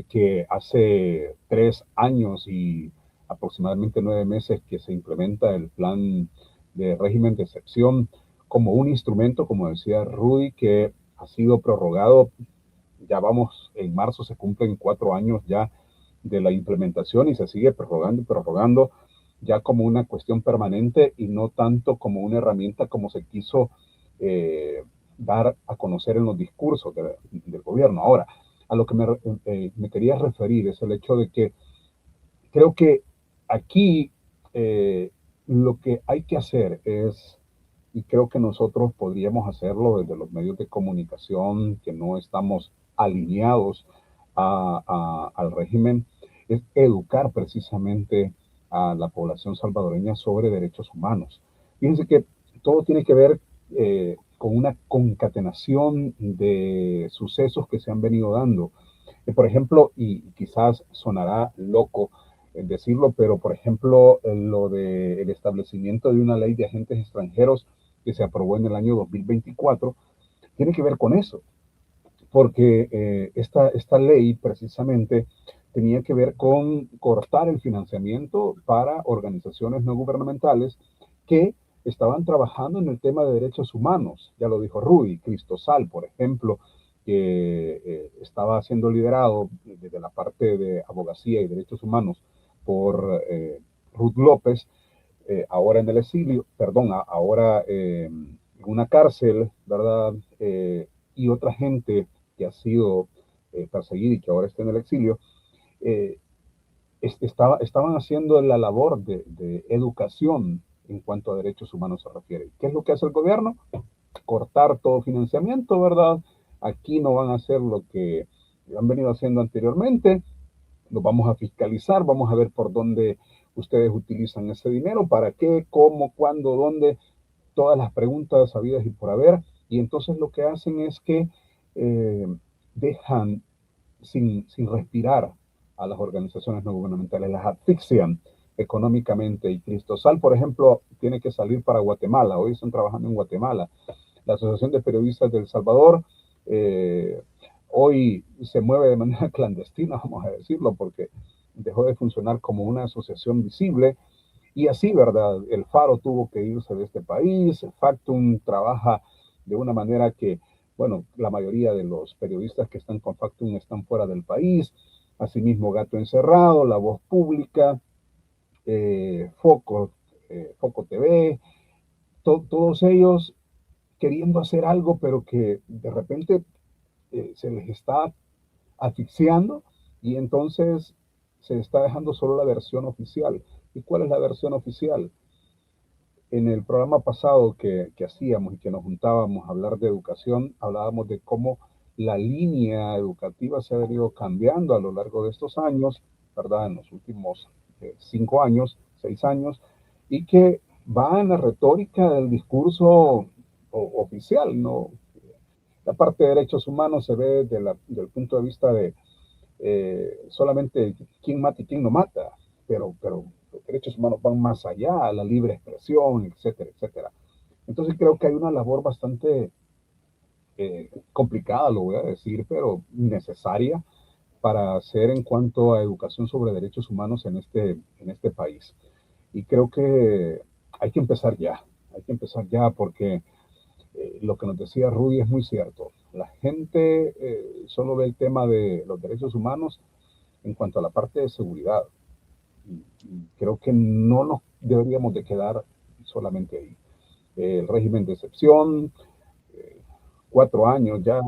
que hace 3 años y aproximadamente 9 meses que se implementa el plan de régimen de excepción como un instrumento, como decía Rudy, que ha sido prorrogado. Ya vamos, en marzo se cumplen 4 años ya de la implementación y se sigue prorrogando y prorrogando ya como una cuestión permanente y no tanto como una herramienta como se quiso dar a conocer en los discursos del gobierno. Ahora, a lo que me quería referir es el hecho de que creo que aquí lo que hay que hacer es, y creo que nosotros podríamos hacerlo desde los medios de comunicación que no estamos alineados al régimen, es educar precisamente a la población salvadoreña sobre derechos humanos. Fíjense que todo tiene que ver con una concatenación de sucesos que se han venido dando. Por ejemplo, y quizás sonará loco decirlo, pero por ejemplo, lo del establecimiento de una ley de agentes extranjeros que se aprobó en el año 2024, tiene que ver con eso, porque esta ley precisamente tenía que ver con cortar el financiamiento para organizaciones no gubernamentales que estaban trabajando en el tema de derechos humanos. Ya lo dijo Rudy, Cristosal, por ejemplo, que estaba siendo liderado desde la parte de abogacía y derechos humanos por Ruth López, ahora en el exilio, perdón, ahora en una cárcel, ¿verdad? Y otra gente que ha sido perseguida y que ahora está en el exilio. estaban haciendo la labor de educación en cuanto a derechos humanos se refiere. ¿Qué es lo que hace el gobierno? Cortar todo financiamiento, ¿verdad? Aquí no van a hacer lo que han venido haciendo anteriormente, los vamos a fiscalizar, vamos a ver por dónde ustedes utilizan ese dinero, para qué, cómo, cuándo, dónde, todas las preguntas habidas y por haber, y entonces lo que hacen es que dejan sin respirar a las organizaciones no gubernamentales, las asfixian económicamente. Y Cristosal, por ejemplo, tiene que salir para Guatemala, hoy están trabajando en Guatemala. La Asociación de Periodistas de El Salvador hoy se mueve de manera clandestina, vamos a decirlo, porque dejó de funcionar como una asociación visible. Y así, ¿verdad? El Faro tuvo que irse de este país, el Factum trabaja de una manera que, bueno, la mayoría de los periodistas que están con Factum están fuera del país. Asimismo, Gato Encerrado, La Voz Pública, Foco, Foco TV, todos ellos queriendo hacer algo, pero que de repente se les está asfixiando y entonces se está dejando solo la versión oficial. ¿Y cuál es la versión oficial? En el programa pasado que hacíamos y que nos juntábamos a hablar de educación, hablábamos de cómo la línea educativa se ha venido cambiando a lo largo de estos años, ¿verdad? En los últimos 5 años, 6 años, y que va en la retórica del discurso oficial, ¿no? La parte de derechos humanos se ve del punto de vista de solamente quién mata y quién no mata, pero los derechos humanos van más allá, la libre expresión, etcétera, etcétera. Entonces creo que hay una labor bastante complicada, lo voy a decir, pero necesaria para hacer en cuanto a educación sobre derechos humanos en este país. Y creo que hay que empezar ya porque lo que nos decía Rudy es muy cierto. La gente solo ve el tema de los derechos humanos en cuanto a la parte de seguridad. Y creo que no nos deberíamos de quedar solamente ahí. El régimen de excepción, 4 años ya,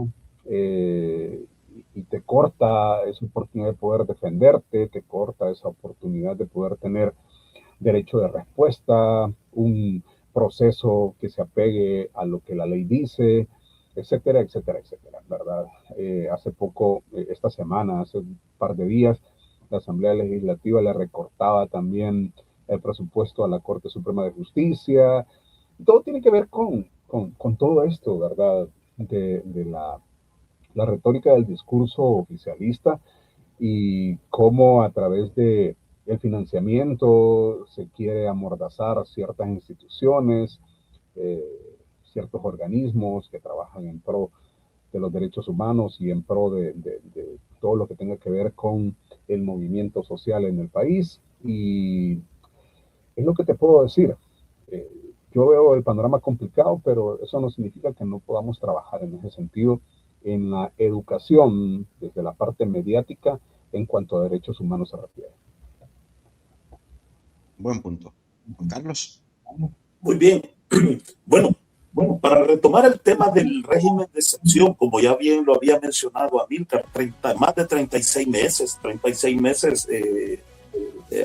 y te corta esa oportunidad de poder defenderte, te corta esa oportunidad de poder tener derecho de respuesta, un proceso que se apegue a lo que la ley dice, etcétera, etcétera, etcétera, ¿verdad? Hace poco, esta semana, hace un par de días, la Asamblea Legislativa le recortaba también el presupuesto a la Corte Suprema de Justicia. Todo tiene que ver con todo esto, ¿verdad? De la retórica del discurso oficialista y cómo a través de el financiamiento se quiere amordazar ciertas instituciones, ciertos organismos que trabajan en pro de los derechos humanos y en pro de todo lo que tenga que ver con el movimiento social en el país. Y es lo que te puedo decir. Yo veo el panorama complicado, pero eso no significa que no podamos trabajar en ese sentido, en la educación, desde la parte mediática, en cuanto a derechos humanos se refiere. Buen punto. Juan Carlos. Muy bien. Bueno, para retomar el tema del régimen de excepción, como ya bien lo había mencionado Amílcar, más de 36 meses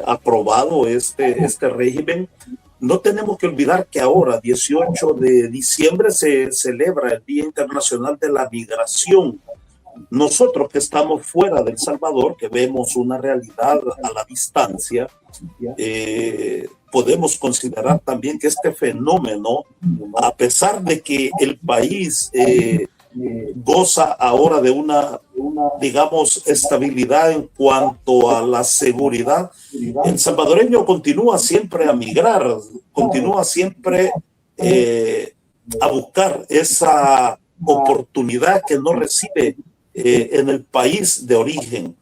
aprobado este régimen. No tenemos que olvidar que ahora, 18 de diciembre, se celebra el Día Internacional de la Migración. Nosotros que estamos fuera de El Salvador, que vemos una realidad a la distancia, podemos considerar también que este fenómeno, a pesar de que el país goza ahora de una, digamos, estabilidad en cuanto a la seguridad, el salvadoreño continúa siempre a migrar, continúa siempre a buscar esa oportunidad que no recibe en el país de origen.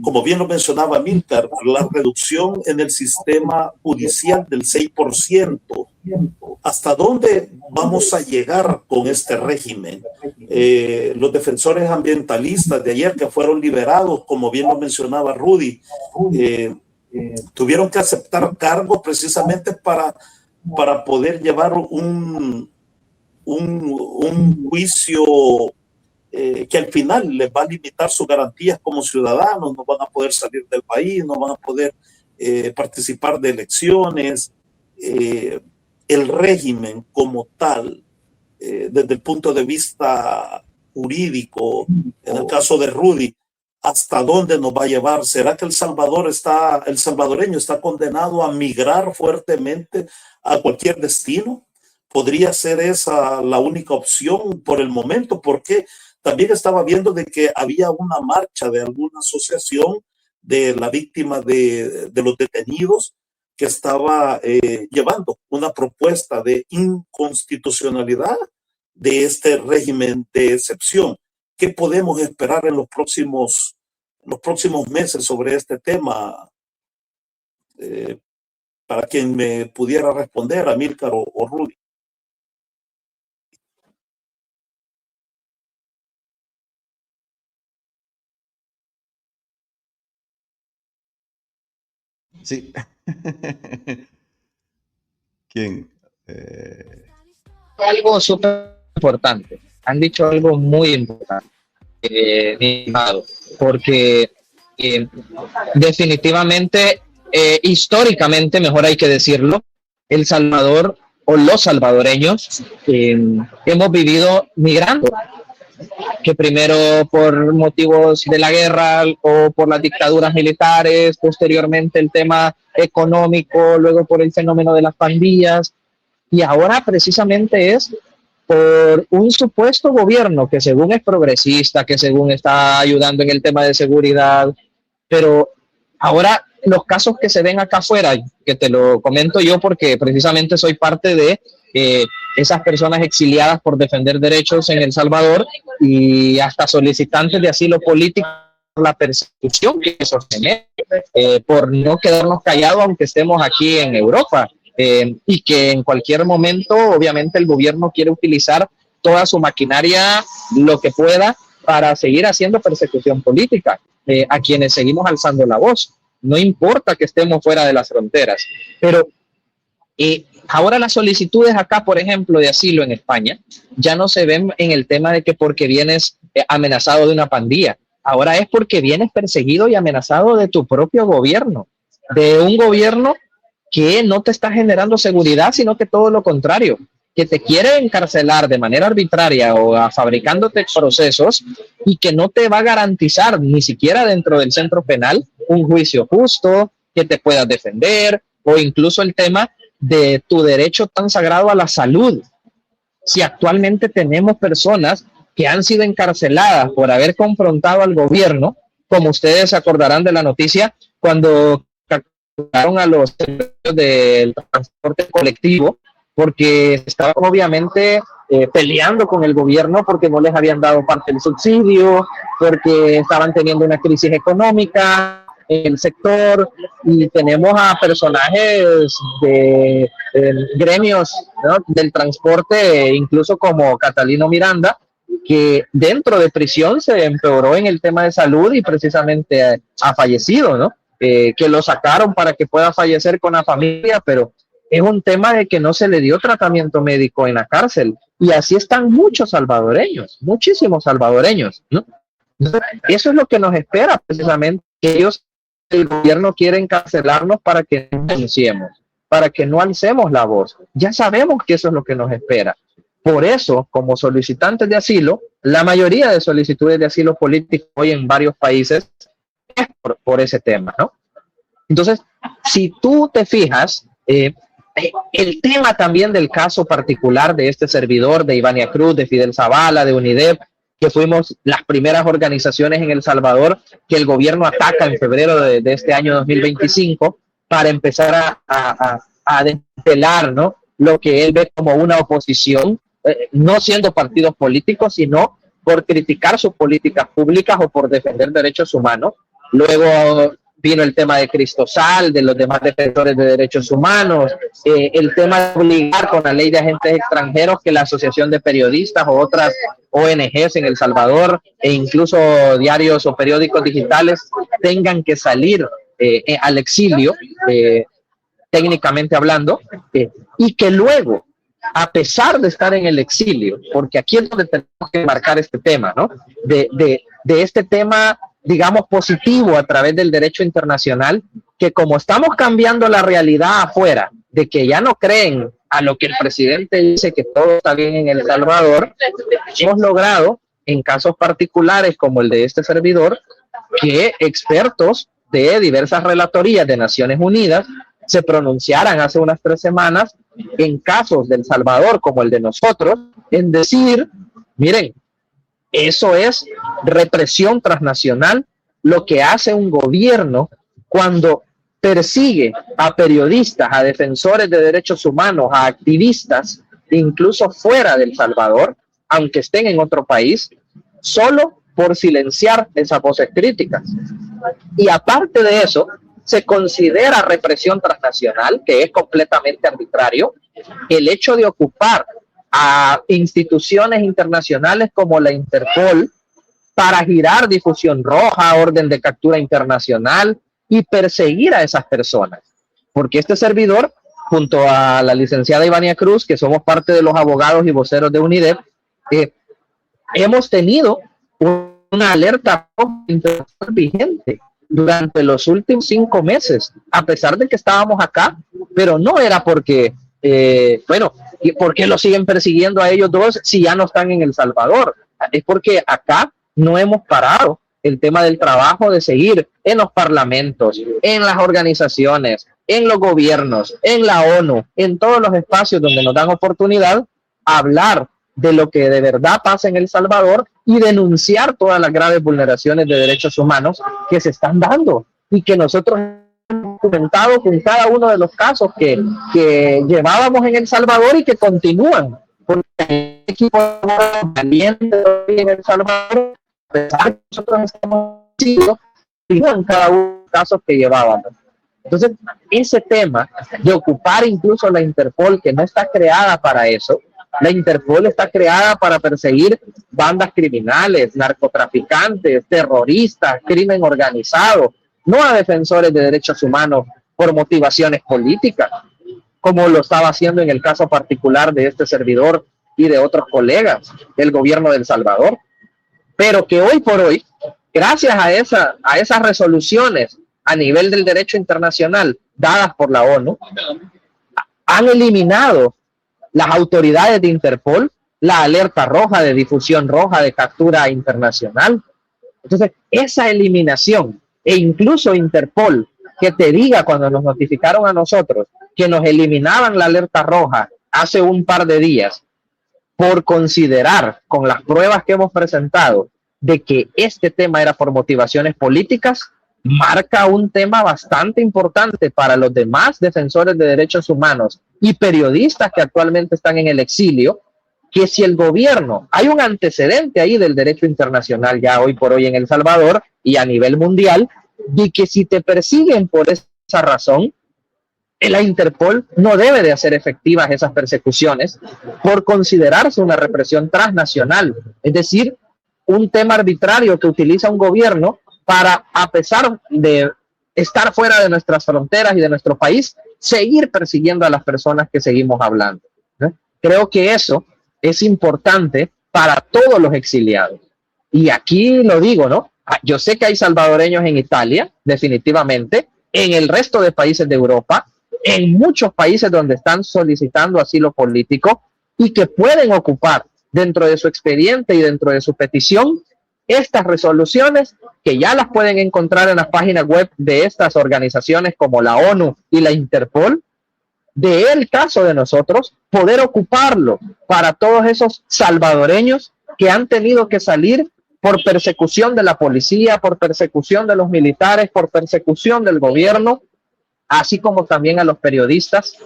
Como bien lo mencionaba Amílcar, la reducción en el sistema judicial del 6%. ¿Hasta dónde vamos a llegar con este régimen? Los defensores ambientalistas de ayer que fueron liberados, como bien lo mencionaba Rudy, tuvieron que aceptar cargos precisamente para poder llevar un juicio que al final les va a limitar sus garantías como ciudadanos, no van a poder salir del país, no van a poder participar de elecciones. El régimen como tal, desde el punto de vista jurídico, en el caso de Rudy, ¿hasta dónde nos va a llevar? ¿Será que el salvadoreño está condenado a migrar fuertemente a cualquier destino? ¿Podría ser esa la única opción por el momento? Porque también estaba viendo de que había una marcha de alguna asociación de la víctima de los detenidos que estaba llevando una propuesta de inconstitucionalidad de este régimen de excepción. ¿Qué podemos esperar en los próximos meses sobre este tema? Para quien me pudiera responder, Amílcar o Rudy. Sí. ¿Quién? Algo súper importante. Han dicho algo muy importante, porque definitivamente, históricamente, mejor hay que decirlo, El Salvador o los salvadoreños hemos vivido migrando, que primero por motivos de la guerra o por las dictaduras militares, posteriormente el tema económico, luego por el fenómeno de las pandillas, y ahora precisamente es por un supuesto gobierno que según es progresista, que según está ayudando en el tema de seguridad, pero ahora los casos que se ven acá afuera, que te lo comento yo porque precisamente soy parte de esas personas exiliadas por defender derechos en El Salvador y hasta solicitantes de asilo político por la persecución que eso genera, por no quedarnos callados aunque estemos aquí en Europa. Y que en cualquier momento, obviamente, el gobierno quiere utilizar toda su maquinaria, lo que pueda, para seguir haciendo persecución política a quienes seguimos alzando la voz. No importa que estemos fuera de las fronteras. Pero ahora las solicitudes acá, por ejemplo, de asilo en España, ya no se ven en el tema de que porque vienes amenazado de una pandilla. Ahora es porque vienes perseguido y amenazado de tu propio gobierno, de un gobierno que no te está generando seguridad, sino que todo lo contrario, que te quiere encarcelar de manera arbitraria o fabricándote procesos y que no te va a garantizar ni siquiera dentro del centro penal un juicio justo, que te puedas defender, o incluso el tema de tu derecho tan sagrado a la salud. Si actualmente tenemos personas que han sido encarceladas por haber confrontado al gobierno, como ustedes se acordarán de la noticia, cuando a los del transporte colectivo, porque estaban obviamente peleando con el gobierno porque no les habían dado parte del subsidio, porque estaban teniendo una crisis económica en el sector, y tenemos a personajes de gremios, ¿no?, del transporte, incluso como Catalino Miranda, que dentro de prisión se empeoró en el tema de salud y precisamente ha fallecido, ¿no? Que lo sacaron para que pueda fallecer con la familia, pero es un tema de que no se le dio tratamiento médico en la cárcel. Y así están muchos salvadoreños, muchísimos salvadoreños, ¿no? Eso es lo que nos espera, precisamente, que ellos, el gobierno quiere encarcelarnos para que no denunciemos, para que no alcemos la voz. Ya sabemos que eso es lo que nos espera. Por eso, como solicitantes de asilo, la mayoría de solicitudes de asilo político hoy en varios países es por ese tema, ¿no? Entonces, si tú te fijas, el tema también del caso particular de este servidor, de Ivania Cruz, de Fidel Zavala, de UNIDEP, que fuimos las primeras organizaciones en El Salvador que el gobierno ataca en febrero de este año 2025 para empezar a desvelar, ¿no?, lo que él ve como una oposición, no siendo partidos políticos, sino por criticar sus políticas públicas o por defender derechos humanos. Luego vino el tema de Cristosal, de los demás defensores de derechos humanos, el tema de obligar con la ley de agentes extranjeros que la Asociación de Periodistas o otras ONGs en El Salvador e incluso diarios o periódicos digitales tengan que salir al exilio, técnicamente hablando, y que luego a pesar de estar en el exilio, porque aquí es donde tenemos que marcar este tema, ¿no? De este tema, digamos, positivo a través del derecho internacional, que como estamos cambiando la realidad afuera, de que ya no creen a lo que el presidente dice que todo está bien en El Salvador, hemos logrado, en casos particulares como el de este servidor, que expertos de diversas relatorías de Naciones Unidas se pronunciaran hace unas 3 semanas en casos de El Salvador como el de nosotros, en decir, miren, eso es represión transnacional, lo que hace un gobierno cuando persigue a periodistas, a defensores de derechos humanos, a activistas, incluso fuera de El Salvador, aunque estén en otro país, solo por silenciar esas voces críticas. Y aparte de eso, se considera represión transnacional, que es completamente arbitrario, el hecho de ocupar a instituciones internacionales como la Interpol para girar difusión roja, orden de captura internacional y perseguir a esas personas. Porque este servidor, junto a la licenciada Ivania Cruz, que somos parte de los abogados y voceros de UNIDEP, hemos tenido una alerta vigente durante los últimos 5 meses, a pesar de que estábamos acá, pero no era porque, bueno, ¿por qué lo siguen persiguiendo a ellos dos si ya no están en El Salvador? Es porque acá no hemos parado el tema del trabajo de seguir en los parlamentos, en las organizaciones, en los gobiernos, en la ONU, en todos los espacios donde nos dan oportunidad a hablar de lo que de verdad pasa en El Salvador y denunciar todas las graves vulneraciones de derechos humanos que se están dando y que nosotros hemos documentado con cada uno de los casos que llevábamos en El Salvador y que continúan. Porque el equipo valiente en El Salvador, a pesar de que nosotros estamos en cada uno de los casos que llevábamos. Entonces, ese tema de ocupar incluso la Interpol, que no está creada para eso, la Interpol está creada para perseguir bandas criminales, narcotraficantes, terroristas, crimen organizado, no a defensores de derechos humanos por motivaciones políticas, como lo estaba haciendo en el caso particular de este servidor y de otros colegas del gobierno de El Salvador. Pero que hoy por hoy, gracias a esas resoluciones a nivel del derecho internacional dadas por la ONU, han eliminado las autoridades de Interpol la alerta roja, de difusión roja, de captura internacional. Entonces, esa eliminación, e incluso Interpol, que te diga cuando nos notificaron a nosotros que nos eliminaban la alerta roja hace un par de días, por considerar, con las pruebas que hemos presentado, de que este tema era por motivaciones políticas, marca un tema bastante importante para los demás defensores de derechos humanos y periodistas que actualmente están en el exilio, que si el gobierno, hay un antecedente ahí del derecho internacional ya hoy por hoy en El Salvador y a nivel mundial, de que si te persiguen por esa razón, la Interpol no debe de hacer efectivas esas persecuciones por considerarse una represión transnacional, es decir, un tema arbitrario que utiliza un gobierno para, a pesar de estar fuera de nuestras fronteras y de nuestro país, seguir persiguiendo a las personas que seguimos hablando, ¿no? Creo que eso es importante para todos los exiliados. Y aquí lo digo, ¿no? Yo sé que hay salvadoreños en Italia, definitivamente, en el resto de países de Europa, en muchos países donde están solicitando asilo político y que pueden ocupar dentro de su expediente y dentro de su petición estas resoluciones, que ya las pueden encontrar en las páginas web de estas organizaciones como la ONU y la Interpol, de el caso de nosotros, poder ocuparlo para todos esos salvadoreños que han tenido que salir por persecución de la policía, por persecución de los militares, por persecución del gobierno, así como también a los periodistas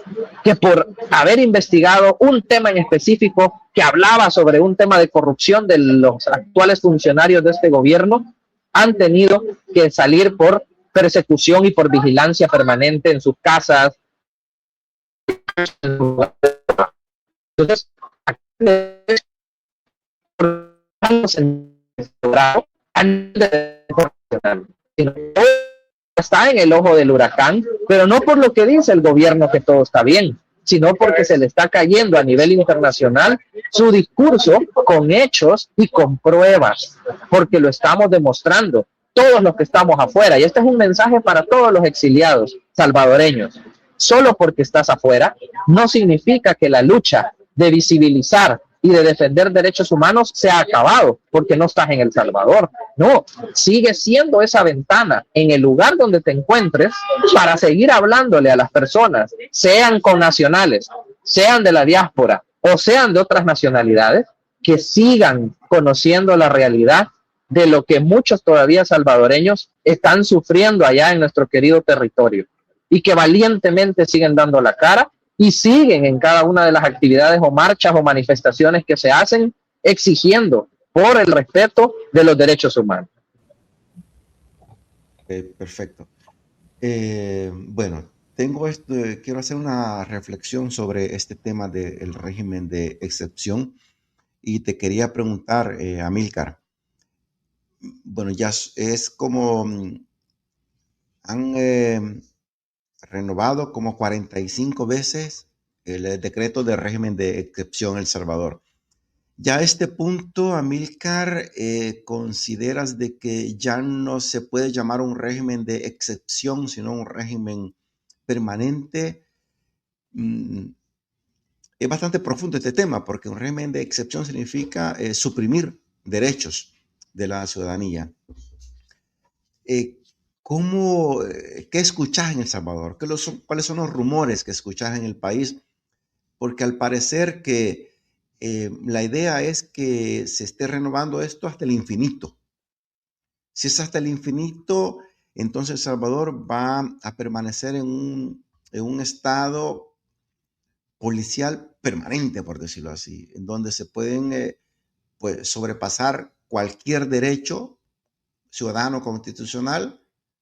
que por haber investigado un tema en específico que hablaba sobre un tema de corrupción de los actuales funcionarios de este gobierno, han tenido que salir por persecución y por vigilancia permanente en sus casas. Entonces, está en el ojo del huracán, pero no por lo que dice el gobierno que todo está bien, sino porque se le está cayendo a nivel internacional su discurso con hechos y con pruebas, porque lo estamos demostrando todos los que estamos afuera. Y este es un mensaje para todos los exiliados salvadoreños. Solo porque estás afuera no significa que la lucha de visibilizar y de defender derechos humanos se ha acabado porque no estás en El Salvador. No, sigue siendo esa ventana en el lugar donde te encuentres para seguir hablándole a las personas, sean connacionales, sean de la diáspora o sean de otras nacionalidades, que sigan conociendo la realidad de lo que muchos todavía salvadoreños están sufriendo allá en nuestro querido territorio y que valientemente siguen dando la cara y siguen en cada una de las actividades o marchas o manifestaciones que se hacen exigiendo por el respeto de los derechos humanos. Perfecto. Bueno, quiero hacer una reflexión sobre este tema del régimen de excepción y te quería preguntar, Amílcar, bueno, ya es como han renovado como 45 veces el decreto de régimen de excepción en El Salvador. Ya a este punto, Amílcar, ¿consideras de que ya no se puede llamar un régimen de excepción, sino un régimen permanente? Es bastante profundo este tema, porque un régimen de excepción significa suprimir derechos de la ciudadanía. ¿Qué escuchás en El Salvador? ¿Cuáles son los rumores que escuchás en el país? Porque al parecer que la idea es que se esté renovando esto hasta el infinito. Si es hasta el infinito, entonces El Salvador va a permanecer en un estado policial permanente, por decirlo así, en donde se pueden pues, sobrepasar cualquier derecho ciudadano constitucional,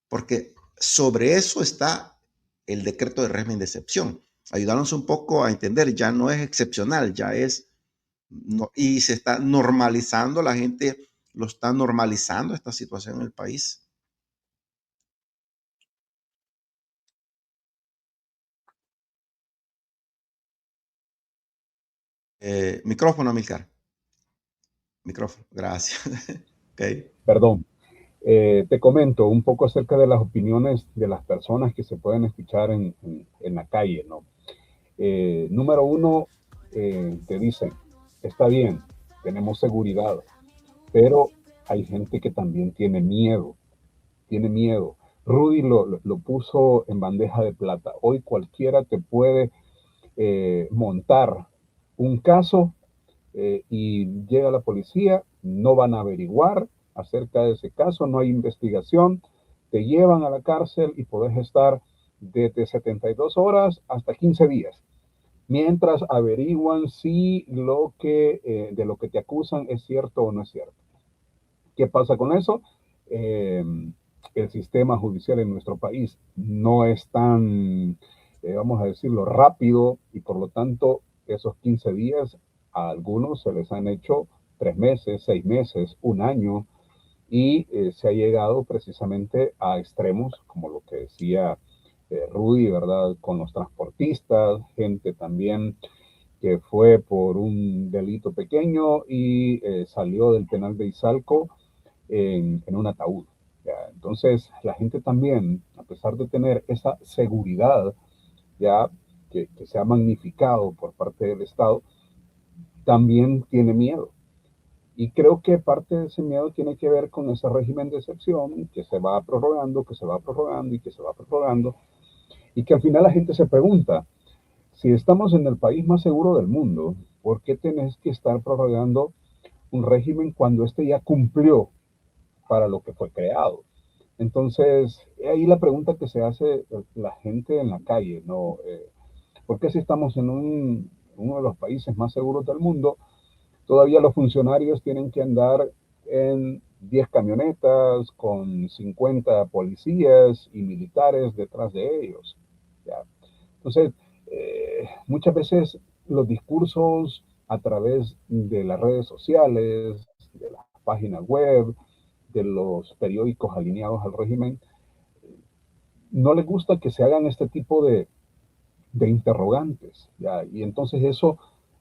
porque sobre eso está el decreto de régimen de excepción. Ayudarnos un poco a entender, ya no es excepcional, ya es, y se está normalizando, la gente lo está normalizando esta situación en el país. Micrófono, Amílcar. Micrófono, gracias. Okay. Perdón. Te comento un poco acerca de las opiniones de las personas que se pueden escuchar en la calle, ¿no? Número uno, te dicen, está bien, tenemos seguridad, pero hay gente que también tiene miedo. Rudy lo puso en bandeja de plata. Hoy cualquiera te puede montar un caso y llega la policía, no van a averiguar acerca de ese caso, no hay investigación, te llevan a la cárcel y podés estar desde 72 horas hasta 15 días, mientras averiguan si de lo que te acusan es cierto o no es cierto. ¿Qué pasa con eso? El sistema judicial en nuestro país no es tan, vamos a decirlo, rápido y por lo tanto esos 15 días a algunos se les han hecho 3 meses, 6 meses, un año y se ha llegado precisamente a extremos como lo que decía Rudy, ¿verdad? Con los transportistas, gente también que fue por un delito pequeño y salió del penal de Izalco en un ataúd. ¿Ya? Entonces, la gente también, a pesar de tener esa seguridad ya que se ha magnificado por parte del Estado, también tiene miedo. Y creo que parte de ese miedo tiene que ver con ese régimen de excepción que se va prorrogando, que se va prorrogando y que se va prorrogando. Y que al final la gente se pregunta, si estamos en el país más seguro del mundo, ¿por qué tenés que estar prorrogando un régimen cuando este ya cumplió para lo que fue creado? Entonces, ahí la pregunta que se hace la gente en la calle, ¿no? ¿Por qué si estamos en uno de los países más seguros del mundo, todavía los funcionarios tienen que andar en 10 camionetas con 50 policías y militares detrás de ellos? ¿Ya? Entonces, muchas veces los discursos a través de las redes sociales, de las páginas web, de los periódicos alineados al régimen, no les gusta que se hagan este tipo de de interrogantes, ¿ya? Y entonces eso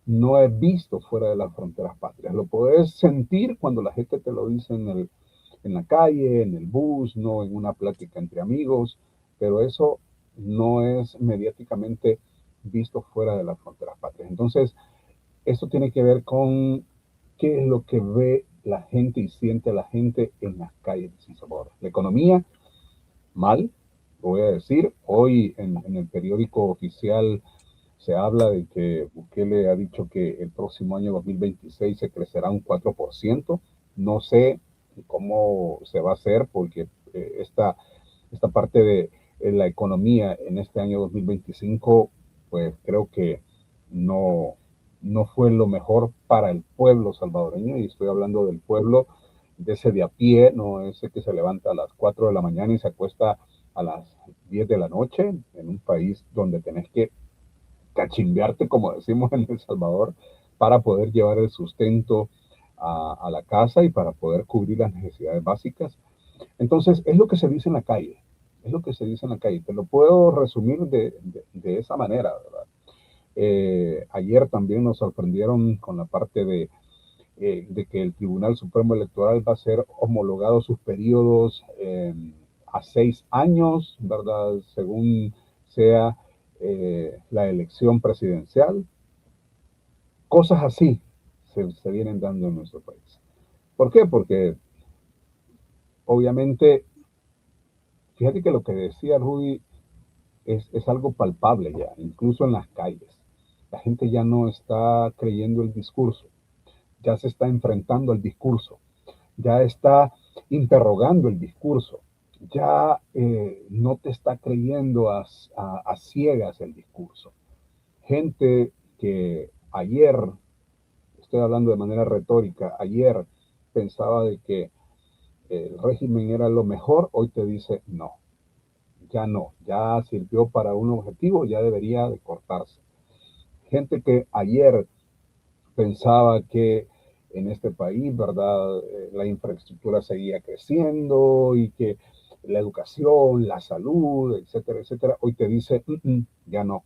no es visto fuera de las fronteras patrias. Lo puedes sentir cuando la gente te lo dice en la calle, en el bus, no en una plática entre amigos, pero eso no es mediáticamente visto fuera de las fronteras patrias. Entonces, esto tiene que ver con qué es lo que ve la gente y siente la gente en las calles de San Salvador. La economía, mal, lo voy a decir. Hoy en el periódico oficial se habla de que Bukele ha dicho que el próximo año 2026 se crecerá un 4%. No sé cómo se va a hacer porque esta parte de la economía en este año 2025, pues creo que no, no fue lo mejor para el pueblo salvadoreño, y estoy hablando del pueblo de ese de a pie, no ese que se levanta a las 4 de la mañana y se acuesta a las 10 de la noche, en un país donde tenés que cachimbearte, como decimos en El Salvador, para poder llevar el sustento a la casa y para poder cubrir las necesidades básicas. Entonces, es lo que se dice en la calle, es lo que se dice en la calle. Te lo puedo resumir de esa manera, ¿verdad? Ayer también nos sorprendieron con la parte de que el Tribunal Supremo Electoral va a ser homologado sus periodos a 6 años, ¿verdad? Según sea la elección presidencial. Cosas así se vienen dando en nuestro país. ¿Por qué? Porque obviamente, fíjate que lo que decía Rudy es algo palpable ya, incluso en las calles. La gente ya no está creyendo el discurso, ya se está enfrentando al discurso, ya está interrogando el discurso, ya no te está creyendo a ciegas el discurso. Gente que ayer, estoy hablando de manera retórica, ayer pensaba de que el régimen era lo mejor, hoy te dice no, ya sirvió para un objetivo, ya debería de cortarse. Gente que ayer pensaba que en este país, ¿verdad? La infraestructura seguía creciendo y que la educación, la salud, etcétera, etcétera, hoy te dice, ya no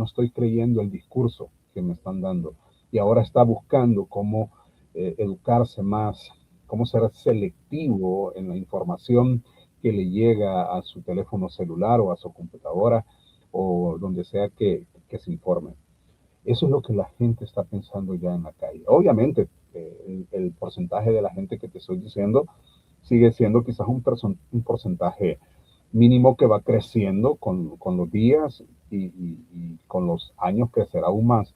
estoy creyendo el discurso que me están dando. Y ahora está buscando cómo educarse más, cómo ser selectivo en la información que le llega a su teléfono celular o a su computadora o donde sea que se informe. Eso es lo que la gente está pensando ya en la calle. Obviamente, el porcentaje de la gente que te estoy diciendo sigue siendo quizás un porcentaje mínimo que va creciendo con los días y con los años crecerá aún más.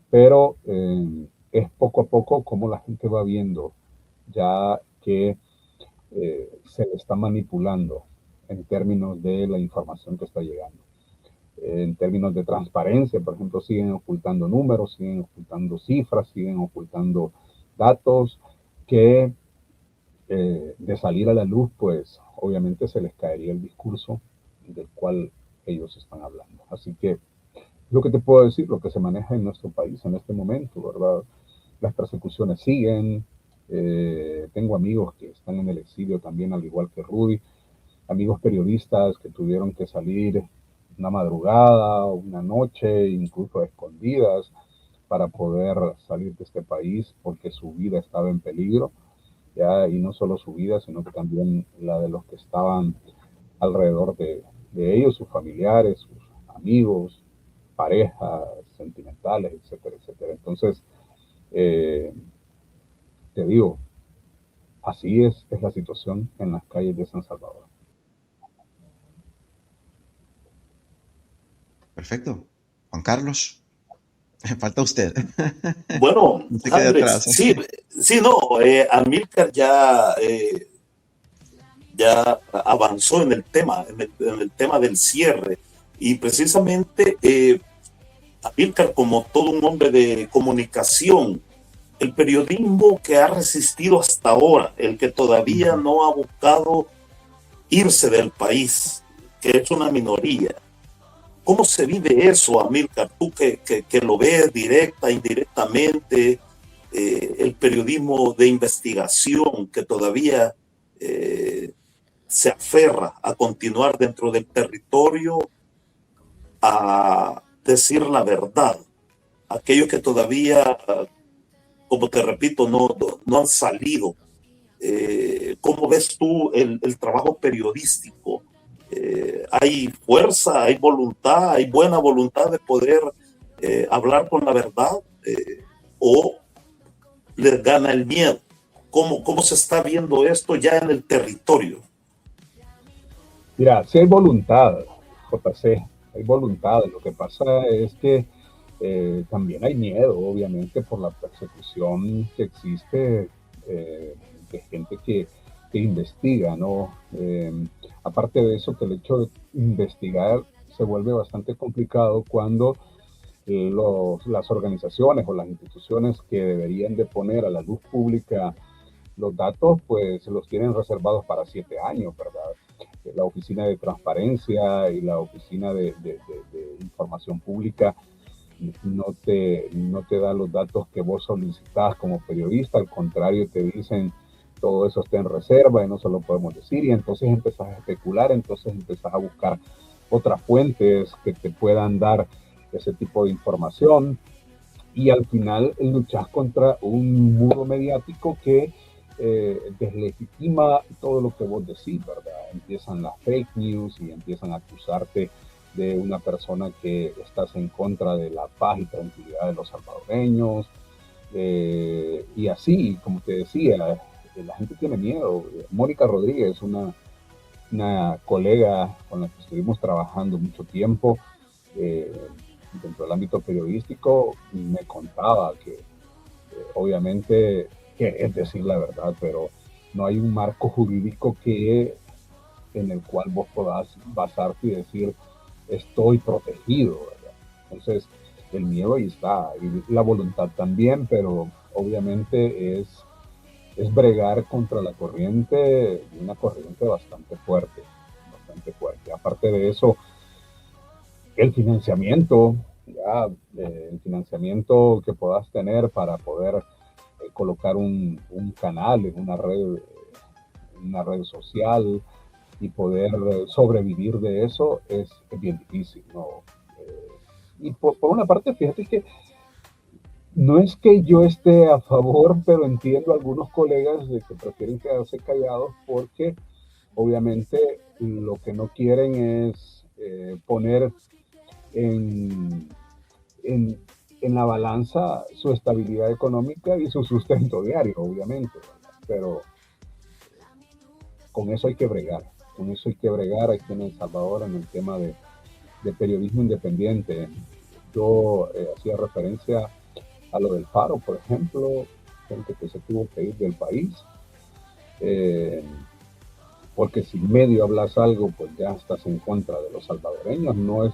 Pero es poco a poco como la gente va viendo ya que se le está manipulando en términos de la información que está llegando. En términos de transparencia, por ejemplo, siguen ocultando números, siguen ocultando cifras, siguen ocultando datos que de salir a la luz, pues obviamente se les caería el discurso del cual ellos están hablando. Así que lo que te puedo decir, lo que se maneja en nuestro país en este momento, ¿verdad? Las persecuciones siguen. Tengo amigos que están en el exilio también, al igual que Rudy, amigos periodistas que tuvieron que salir una madrugada, una noche, incluso a escondidas, para poder salir de este país porque su vida estaba en peligro, ya, y no solo su vida, sino que también la de los que estaban alrededor de ellos, sus familiares, sus amigos, parejas sentimentales, etcétera, etcétera. Entonces, te digo, así es la situación en las calles de San Salvador. Perfecto. Juan Carlos, falta usted. Bueno, No se quede Andrés, atrás. sí, no, Amílcar ya avanzó en el tema del cierre, y precisamente Amílcar, como todo un hombre de comunicación, el periodismo que ha resistido hasta ahora, el que todavía no ha buscado irse del país, que es una minoría. ¿Cómo se vive eso, Amílcar? Tú que lo ves directa, indirectamente, el periodismo de investigación que todavía se aferra a continuar dentro del territorio. a decir la verdad. Aquellos que todavía, como te repito, no han salido. ¿Cómo ves tú el trabajo periodístico? ¿Hay fuerza, hay voluntad, hay buena voluntad de poder hablar con la verdad? ¿O les gana el miedo? ¿Cómo se está viendo esto ya en el territorio? Mira, si hay voluntad, JC, hay voluntad. Lo que pasa es que también hay miedo, obviamente, por la persecución que existe de gente que investiga, ¿no? Aparte de eso, que el hecho de investigar se vuelve bastante complicado cuando las organizaciones o las instituciones que deberían de poner a la luz pública los datos, pues los tienen reservados para 7 años, ¿verdad? La Oficina de Transparencia y la Oficina de Información Pública no te da los datos que vos solicitas como periodista, al contrario, te dicen todo eso está en reserva y no se lo podemos decir, y entonces empezás a especular, entonces empezás a buscar otras fuentes que te puedan dar ese tipo de información, y al final luchas contra un muro mediático que deslegitima todo lo que vos decís, ¿verdad? Empiezan las fake news y empiezan a acusarte de una persona que estás en contra de la paz y tranquilidad de los salvadoreños, y así, como te decía, la gente tiene miedo. Mónica Rodríguez, una colega con la que estuvimos trabajando mucho tiempo dentro del ámbito periodístico, me contaba que obviamente querés decir la verdad, pero no hay un marco jurídico en el cual vos podás basarte y decir estoy protegido, ¿verdad? Entonces el miedo ahí está, y la voluntad también, pero obviamente es bregar contra la corriente, una corriente bastante fuerte, bastante fuerte. Aparte de eso, el financiamiento, el financiamiento que puedas tener para poder colocar un canal en una red social y poder sobrevivir de eso es bien difícil, ¿no? Y por una parte, fíjate que no es que yo esté a favor, pero entiendo a algunos colegas de que prefieren quedarse callados porque obviamente lo que no quieren es poner en, en, en la balanza su estabilidad económica y su sustento diario, obviamente, ¿verdad? Pero con eso hay que bregar, con eso hay que bregar aquí en El Salvador en el tema de periodismo independiente. Yo hacía referencia a lo del paro, por ejemplo, gente que se tuvo que ir del país, porque si medio hablas algo, pues ya estás en contra de los salvadoreños. No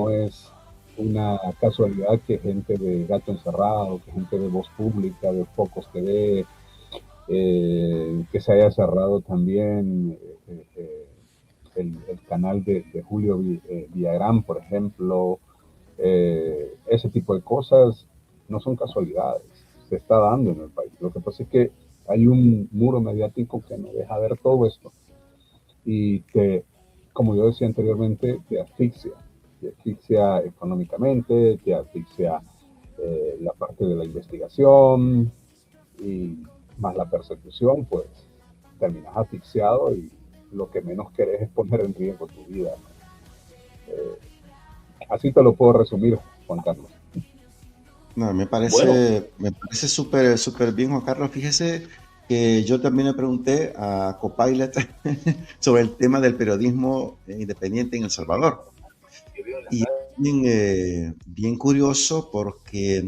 es una casualidad que gente de Gato Encerrado, que gente de Voz Pública, de Focus TV, que se haya cerrado también el canal de Julio Villagrán, por ejemplo. Ese tipo de cosas no son casualidades, se está dando en el país. Lo que pasa es que hay un muro mediático que no deja ver todo esto y que, como yo decía anteriormente, te asfixia económicamente, te asfixia la parte de la investigación, y más la persecución, pues terminas asfixiado y lo que menos querés es poner en riesgo tu vida, ¿no? Así te lo puedo resumir, Juan Carlos. No, me Bueno, parece súper bien, Juan Carlos. Fíjese que yo también le pregunté a Copilot sobre el tema del periodismo independiente en El Salvador. Y bien curioso porque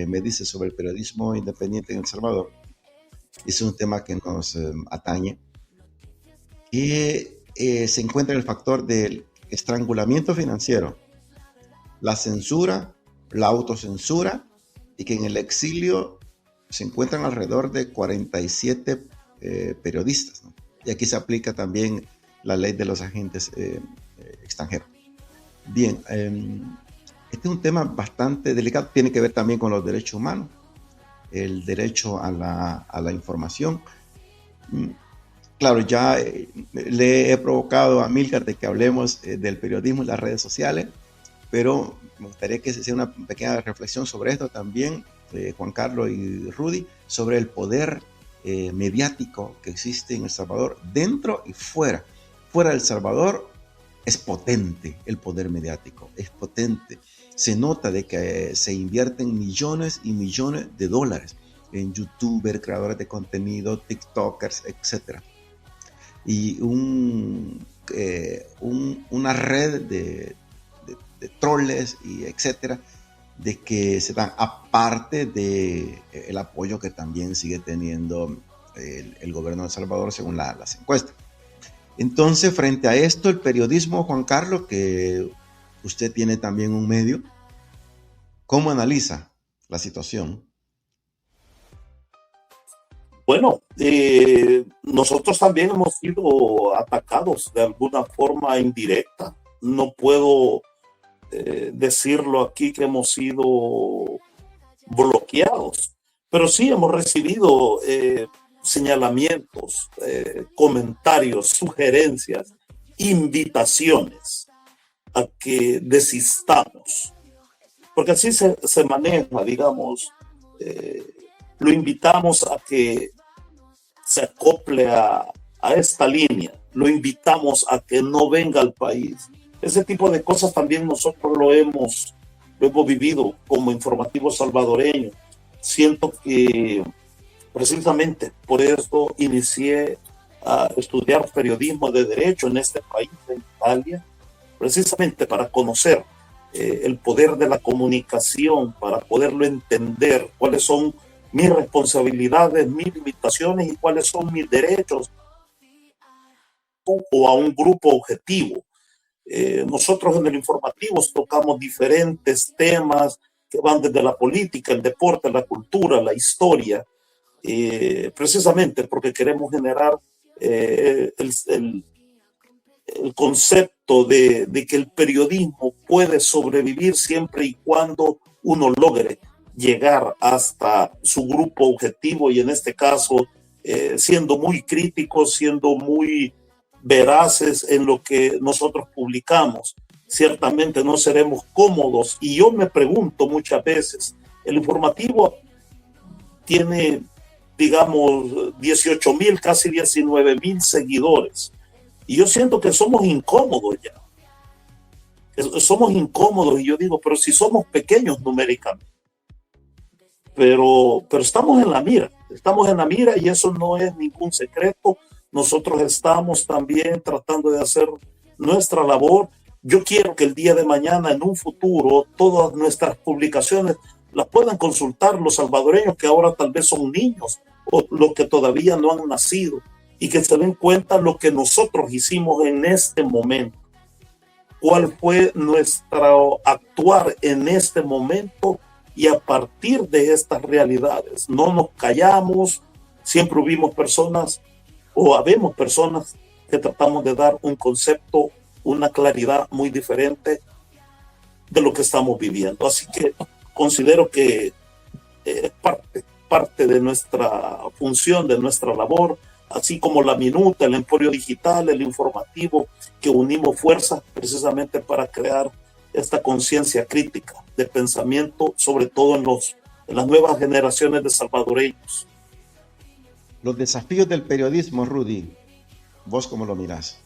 me dice sobre el periodismo independiente en El Salvador. Es un tema que nos atañe. Que se encuentra el factor del estrangulamiento financiero, la censura, la autocensura, y que en el exilio se encuentran alrededor de 47 periodistas, ¿no? Y aquí se aplica también la ley de los agentes extranjeros. Bien, este es un tema bastante delicado, tiene que ver también con los derechos humanos, el derecho a la información. claro, ya le he provocado a Amílcar de que hablemos del periodismo en las redes sociales, pero me gustaría que se hiciera una pequeña reflexión sobre esto también, Juan Carlos y Rudy, sobre el poder mediático que existe en El Salvador, dentro y fuera. Fuera de El Salvador es potente el poder mediático, es potente. Se nota de que se invierten millones y millones de dólares en youtubers, creadores de contenido, tiktokers, etc. Y una red de troles y etcétera, de que se dan, aparte de el apoyo que también sigue teniendo el gobierno de El Salvador según las encuestas. Entonces, frente a esto, el periodismo, Juan Carlos, que usted tiene también un medio, ¿cómo analiza la situación? Bueno, nosotros también hemos sido atacados de alguna forma indirecta. No puedo decirlo aquí que hemos sido bloqueados, pero sí hemos recibido señalamientos, comentarios, sugerencias, invitaciones a que desistamos, porque así se maneja, digamos, lo invitamos a que se acople a esta línea, lo invitamos a que no venga al país. Ese tipo de cosas también nosotros lo hemos vivido como Informativo Salvadoreño. Siento que precisamente por eso inicié a estudiar periodismo de derecho en este país, en Italia, precisamente para conocer el poder de la comunicación, para poderlo entender, cuáles son mis responsabilidades, mis limitaciones y cuáles son mis derechos o a un grupo objetivo. Nosotros en el Informativo tocamos diferentes temas que van desde la política, el deporte, la cultura, la historia, precisamente porque queremos generar el concepto de que el periodismo puede sobrevivir siempre y cuando uno logre llegar hasta su grupo objetivo y en este caso siendo muy críticos, siendo muy veraces en lo que nosotros publicamos. Ciertamente no seremos cómodos y yo me pregunto muchas veces, el Informativo tiene, digamos, 18,000, casi 19,000 seguidores y yo siento que somos incómodos ya. Somos incómodos y yo digo, pero si somos pequeños numéricamente. Pero estamos en la mira y eso no es ningún secreto. Nosotros estamos también tratando de hacer nuestra labor. Yo quiero que el día de mañana, en un futuro, todas nuestras publicaciones las puedan consultar los salvadoreños que ahora tal vez son niños o los que todavía no han nacido y que se den cuenta lo que nosotros hicimos en este momento. Cuál fue nuestro actuar en este momento y a partir de estas realidades. No nos callamos, siempre hubimos personas o habemos personas que tratamos de dar un concepto, una claridad muy diferente de lo que estamos viviendo. Así que considero que es parte de nuestra función, de nuestra labor, así como la minuta, el emporio digital, el informativo, que unimos fuerzas precisamente para crear esta conciencia crítica de pensamiento, sobre todo en las nuevas generaciones de salvadoreños. Los desafíos del periodismo, Rudy, ¿vos cómo lo mirás?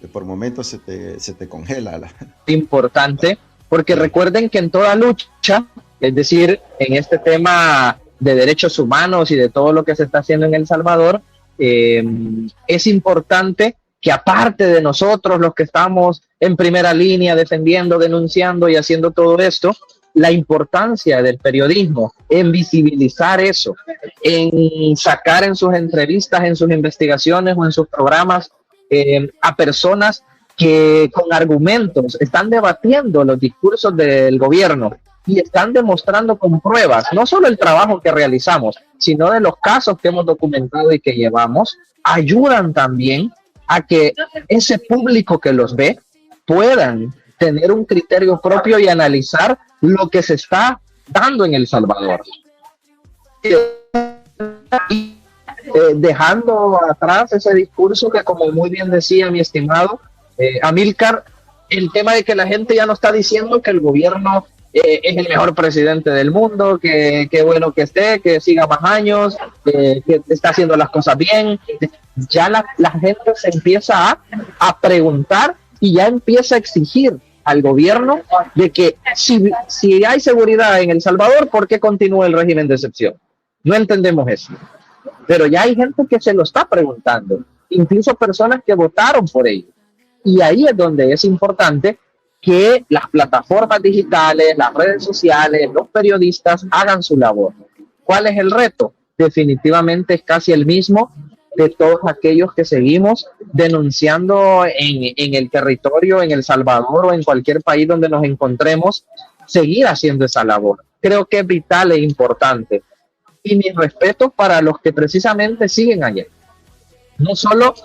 Que por momentos se te congela. Importante, porque recuerden que en toda lucha, es decir, en este tema de derechos humanos y de todo lo que se está haciendo en El Salvador, es importante que aparte de nosotros, los que estamos en primera línea defendiendo, denunciando y haciendo todo esto, la importancia del periodismo en visibilizar eso, en sacar en sus entrevistas, en sus investigaciones o en sus programas a personas que con argumentos están debatiendo los discursos del gobierno y están demostrando con pruebas no solo el trabajo que realizamos, sino de los casos que hemos documentado y que llevamos, ayudan también a que ese público que los ve puedan tener un criterio propio y analizar lo que se está dando en El Salvador. Y dejando atrás ese discurso que, como muy bien decía mi estimado Amílcar, el tema de que la gente ya no está diciendo que el gobierno es el mejor presidente del mundo, que bueno que esté, que siga más años, que está haciendo las cosas bien. Ya la gente se empieza a preguntar y ya empieza a exigir al gobierno de que si hay seguridad en El Salvador, ¿por qué continúa el régimen de excepción? No entendemos eso. Pero ya hay gente que se lo está preguntando, incluso personas que votaron por ello. Y ahí es donde es importante que las plataformas digitales, las redes sociales, los periodistas hagan su labor. ¿Cuál es el reto? Definitivamente es casi el mismo de todos aquellos que seguimos denunciando en el territorio, en El Salvador o en cualquier país donde nos encontremos, seguir haciendo esa labor. Creo que es vital e importante. Y mis respetos para los que precisamente siguen allá. No solo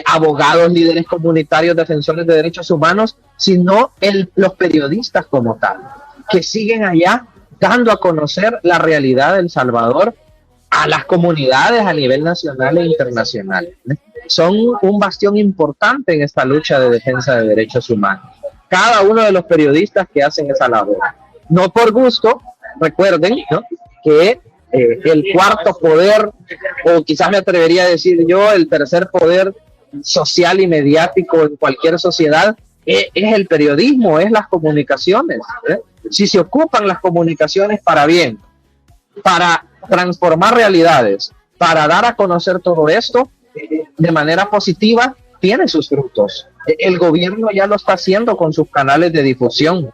abogados, líderes comunitarios, defensores de derechos humanos, sino los periodistas como tal, que siguen allá dando a conocer la realidad de El Salvador a las comunidades a nivel nacional e internacional. Son un bastión importante en esta lucha de defensa de derechos humanos. Cada uno de los periodistas que hacen esa labor. No por gusto, recuerden, ¿no?, que el cuarto poder, o quizás me atrevería a decir yo, el tercer poder social y mediático en cualquier sociedad, es el periodismo, es las comunicaciones. Si se ocupan las comunicaciones para bien, para transformar realidades, para dar a conocer todo esto de manera positiva, tiene sus frutos. El gobierno ya lo está haciendo con sus canales de difusión,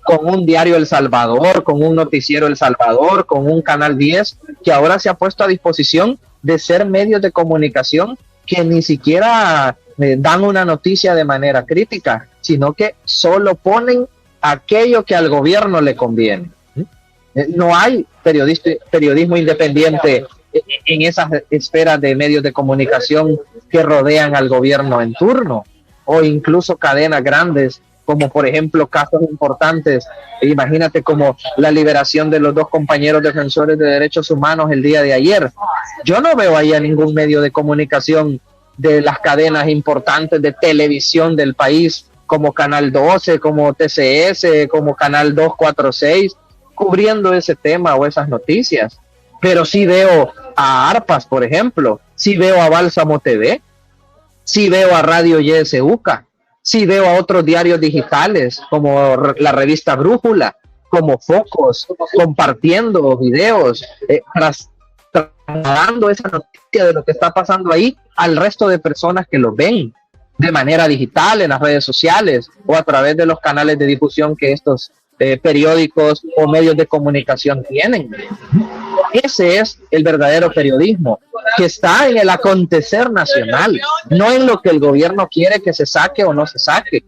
con un diario El Salvador, con un noticiero El Salvador, con un Canal 10, que ahora se ha puesto a disposición de ser medios de comunicación que ni siquiera dan una noticia de manera crítica, sino que solo ponen aquello que al gobierno le conviene. No hay periodismo independiente en esas esferas de medios de comunicación que rodean al gobierno en turno, o incluso cadenas grandes, como por ejemplo casos importantes, imagínate como la liberación de los dos compañeros defensores de derechos humanos el día de ayer. Yo no veo ahí a ningún medio de comunicación de las cadenas importantes de televisión del país, como Canal 12, como TCS, como Canal 246, cubriendo ese tema o esas noticias. Pero sí veo a ARPAS, por ejemplo, sí veo a Bálsamo TV, sí veo a Radio YSUCA, sí veo a otros diarios digitales como la revista Brújula, como Focos, compartiendo videos, trasladando esa noticia de lo que está pasando ahí al resto de personas que lo ven de manera digital en las redes sociales o a través de los canales de difusión que estos periódicos o medios de comunicación tienen. Ese es el verdadero periodismo, que está en el acontecer nacional, no en lo que el gobierno quiere que se saque o no se saque.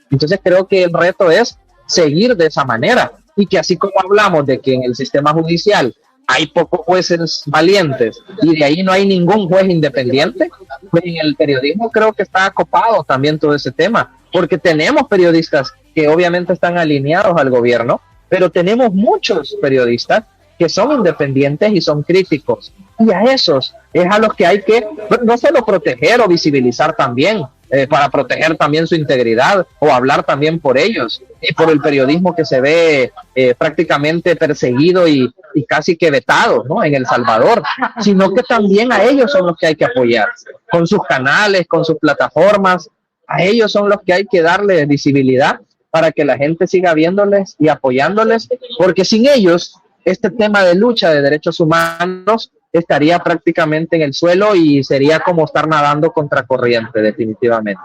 Entonces creo que el reto es seguir de esa manera, y que así como hablamos de que en el sistema judicial hay pocos jueces valientes y de ahí no hay ningún juez independiente, pues en el periodismo creo que está acopado también todo ese tema, porque tenemos periodistas que obviamente están alineados al gobierno, pero tenemos muchos periodistas que son independientes y son críticos. Y a esos es a los que hay que no solo proteger o visibilizar también, para proteger también su integridad o hablar también por ellos y por el periodismo que se ve prácticamente perseguido y casi que vetado, ¿no?, en El Salvador, sino que también a ellos son los que hay que apoyar, con sus canales, con sus plataformas. A ellos son los que hay que darle visibilidad para que la gente siga viéndoles y apoyándoles, porque sin ellos este tema de lucha de derechos humanos estaría prácticamente en el suelo y sería como estar nadando contra corriente, definitivamente.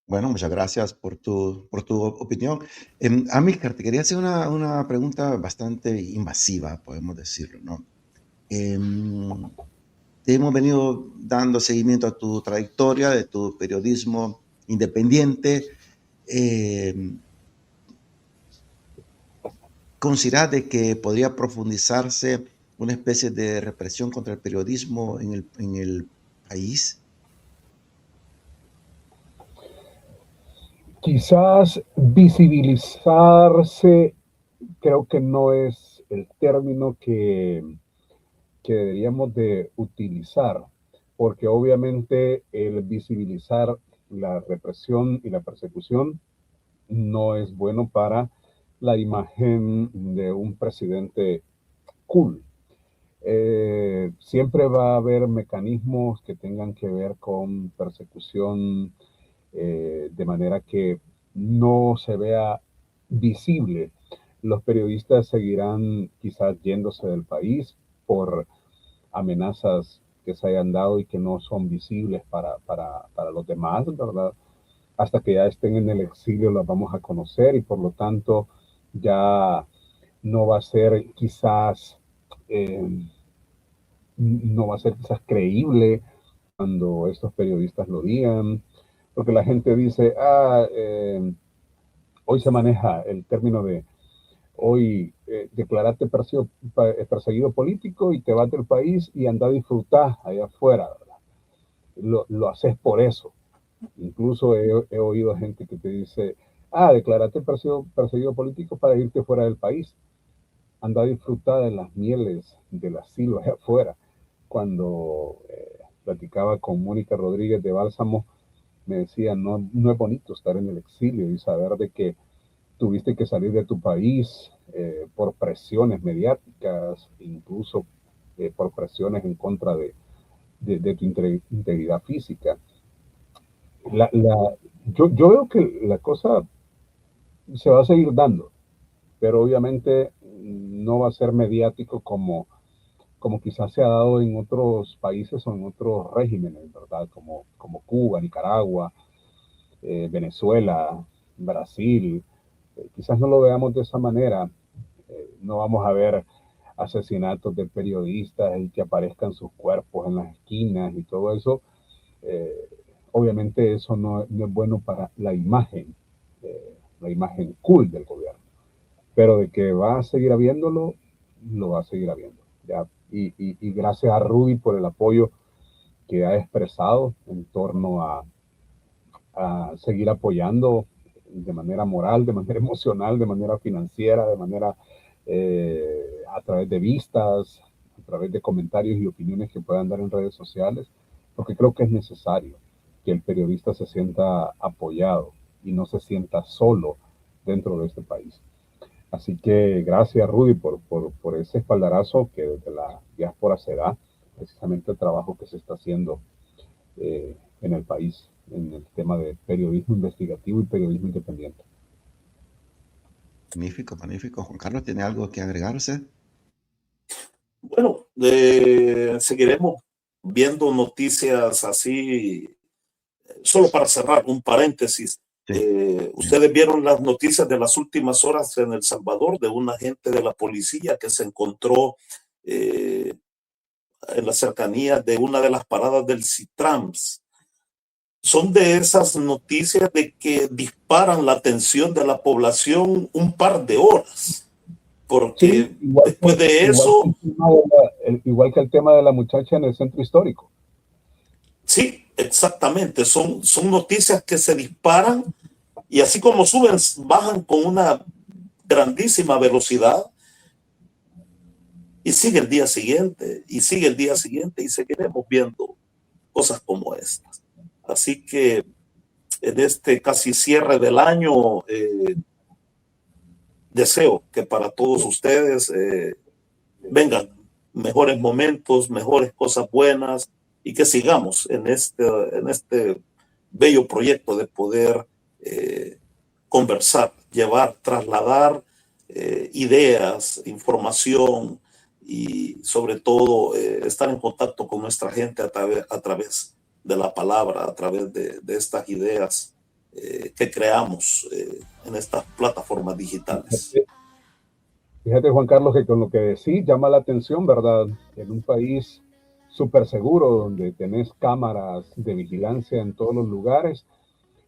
Bueno, muchas gracias por tu opinión. Amílcar, te quería hacer una pregunta bastante invasiva, podemos decirlo, ¿no? Te hemos venido dando seguimiento a tu trayectoria de tu periodismo independiente. ¿Consideras de que podría profundizarse una especie de represión contra el periodismo en el país? Quizás visibilizarse creo que no es el término que deberíamos de utilizar, porque obviamente el visibilizar la represión y la persecución no es bueno para la imagen de un presidente cool. Siempre va a haber mecanismos que tengan que ver con persecución, de manera que no se vea visible. Los periodistas seguirán quizás yéndose del país por amenazas que se hayan dado y que no son visibles para los demás, ¿verdad? Hasta que ya estén en el exilio las vamos a conocer y por lo tanto ya no va a ser quizás, eh, no va a ser quizás creíble cuando estos periodistas lo digan, porque la gente dice, hoy se maneja el término de hoy declararte perseguido político y te vas del país y anda a disfrutar allá afuera, ¿verdad? Lo haces por eso. Incluso he oído gente que te dice, declarate perseguido político para irte fuera del país. Anda a disfrutar de las mieles del asilo allá afuera. Cuando platicaba con Mónica Rodríguez de Bálsamo, me decía, no, no es bonito estar en el exilio y saber de que tuviste que salir de tu país por presiones mediáticas, incluso por presiones en contra de tu integridad física. La, la, yo veo que la cosa se va a seguir dando, pero obviamente no va a ser mediático como quizás se ha dado en otros países o en otros regímenes, ¿verdad? Como Cuba, Nicaragua, Venezuela, Brasil. Quizás no lo veamos de esa manera. No vamos a ver asesinatos de periodistas y que aparezcan sus cuerpos en las esquinas y todo eso. Eh, Obviamente eso no es bueno para la imagen cool del gobierno. Pero de que va a seguir habiéndolo, lo va a seguir habiendo. ¿Ya? Y gracias a Rudy por el apoyo que ha expresado en torno a seguir apoyando de manera moral, de manera emocional, de manera financiera, de manera a través de vistas, a través de comentarios y opiniones que puedan dar en redes sociales, porque creo que es necesario que el periodista se sienta apoyado y no se sienta solo dentro de este país. Así que gracias, Rudy, por ese espaldarazo que desde la diáspora se da, precisamente el trabajo que se está haciendo en el país, en el tema de periodismo investigativo y periodismo independiente. Magnífico, magnífico. Juan Carlos, ¿tiene algo que agregarse? Bueno, seguiremos viendo noticias así. Solo para cerrar, un paréntesis. Sí. Ustedes vieron las noticias de las últimas horas en El Salvador de un agente de la policía que se encontró en la cercanía de una de las paradas del Citrams. Son de esas noticias de que disparan la atención de la población un par de horas, porque Sí, después de eso... Igual que el tema de la muchacha en el centro histórico. Sí, exactamente. Son noticias que se disparan y así como suben, bajan con una grandísima velocidad y sigue el día siguiente y sigue el día siguiente y seguiremos viendo cosas como estas. Así que en este casi cierre del año, deseo que para todos ustedes vengan mejores momentos, mejores cosas buenas y que sigamos en este bello proyecto de poder conversar, llevar, trasladar ideas, información y sobre todo estar en contacto con nuestra gente a través de la palabra, a través de estas ideas que creamos en estas plataformas digitales. Fíjate, Juan Carlos, que con lo que decís llama la atención, ¿verdad? En un país súper seguro, donde tenés cámaras de vigilancia en todos los lugares,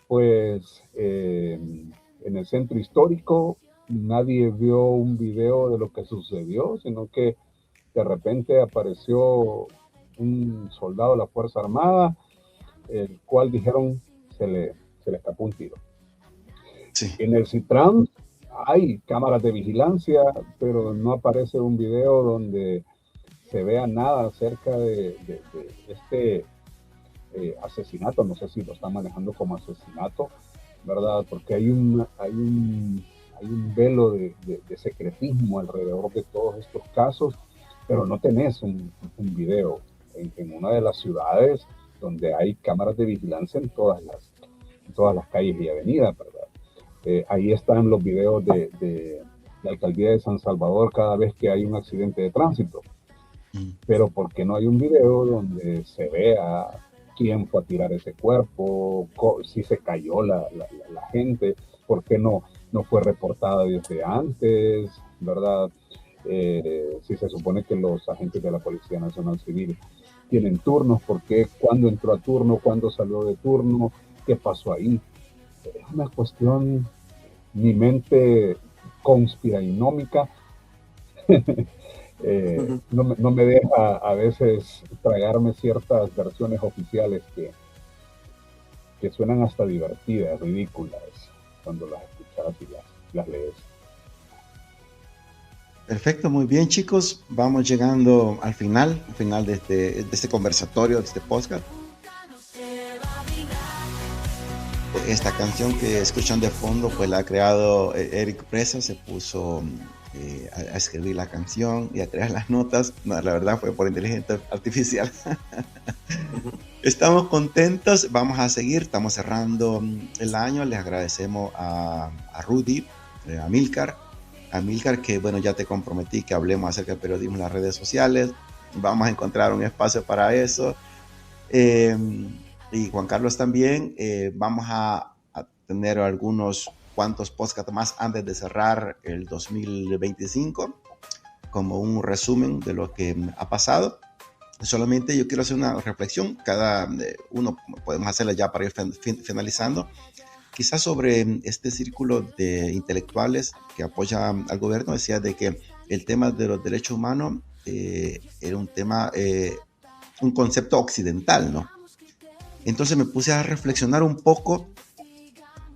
pues en el centro histórico nadie vio un video de lo que sucedió, sino que de repente apareció un soldado de la Fuerza Armada, el cual dijeron se le escapó un tiro. Sí. En el CITRAN hay cámaras de vigilancia, pero no aparece un video donde se vea nada acerca de este asesinato. No sé si lo están manejando como asesinato, ¿verdad? Porque hay un velo de secretismo alrededor de todos estos casos, pero no tenés un video en una de las ciudades donde hay cámaras de vigilancia en todas las calles y avenidas, ¿verdad? Ahí están los videos de la alcaldía de San Salvador cada vez que hay un accidente de tránsito. Pero ¿por qué no hay un video donde se vea quién fue a tirar ese cuerpo, si se cayó la gente? ¿Por qué no fue reportada desde antes, verdad? Si se supone que los agentes de la Policía Nacional Civil tienen turnos, ¿por qué? ¿Cuándo entró a turno? ¿Cuándo salió de turno? ¿Qué pasó ahí? Es una cuestión, mi mente conspirainómica no me deja a veces tragarme ciertas versiones oficiales que suenan hasta divertidas, ridículas, cuando las escuchas y las lees. Perfecto, muy bien, chicos. Vamos llegando al final de este conversatorio, de este podcast. Esta canción que escuchan de fondo, pues la ha creado Eric Presa, se puso a escribir la canción y a crear las notas. No, la verdad fue por inteligencia artificial. Estamos contentos, vamos a seguir, estamos cerrando el año. Les agradecemos a Rudy, a Milcar, que bueno, ya te comprometí que hablemos acerca del periodismo en las redes sociales. Vamos a encontrar un espacio para eso. Y Juan Carlos también. Vamos a tener algunos cuantos podcasts más antes de cerrar el 2025, como un resumen de lo que ha pasado. Solamente yo quiero hacer una reflexión, cada uno podemos hacerla ya para ir finalizando, quizás sobre este círculo de intelectuales que apoya al gobierno. Decía de que el tema de los derechos humanos era un tema, un concepto occidental, ¿no? Entonces me puse a reflexionar un poco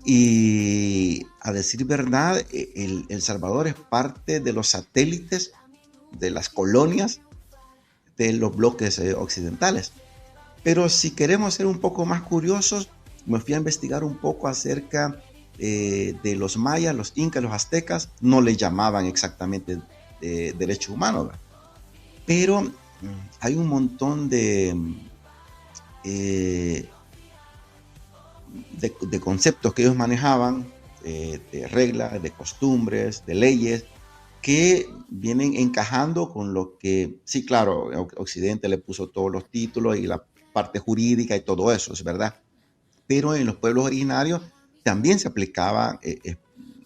y, a decir verdad, El Salvador es parte de los satélites de las colonias de los bloques occidentales. Pero si queremos ser un poco más curiosos, me fui a investigar un poco acerca de los mayas, los incas, los aztecas. No le llamaban exactamente derechos humanos, ¿verdad? Pero hay un montón de conceptos que ellos manejaban, de reglas, de costumbres, de leyes, que vienen encajando con lo que, sí, claro, Occidente le puso todos los títulos y la parte jurídica y todo eso, es verdad. Pero en los pueblos originarios también se aplicaba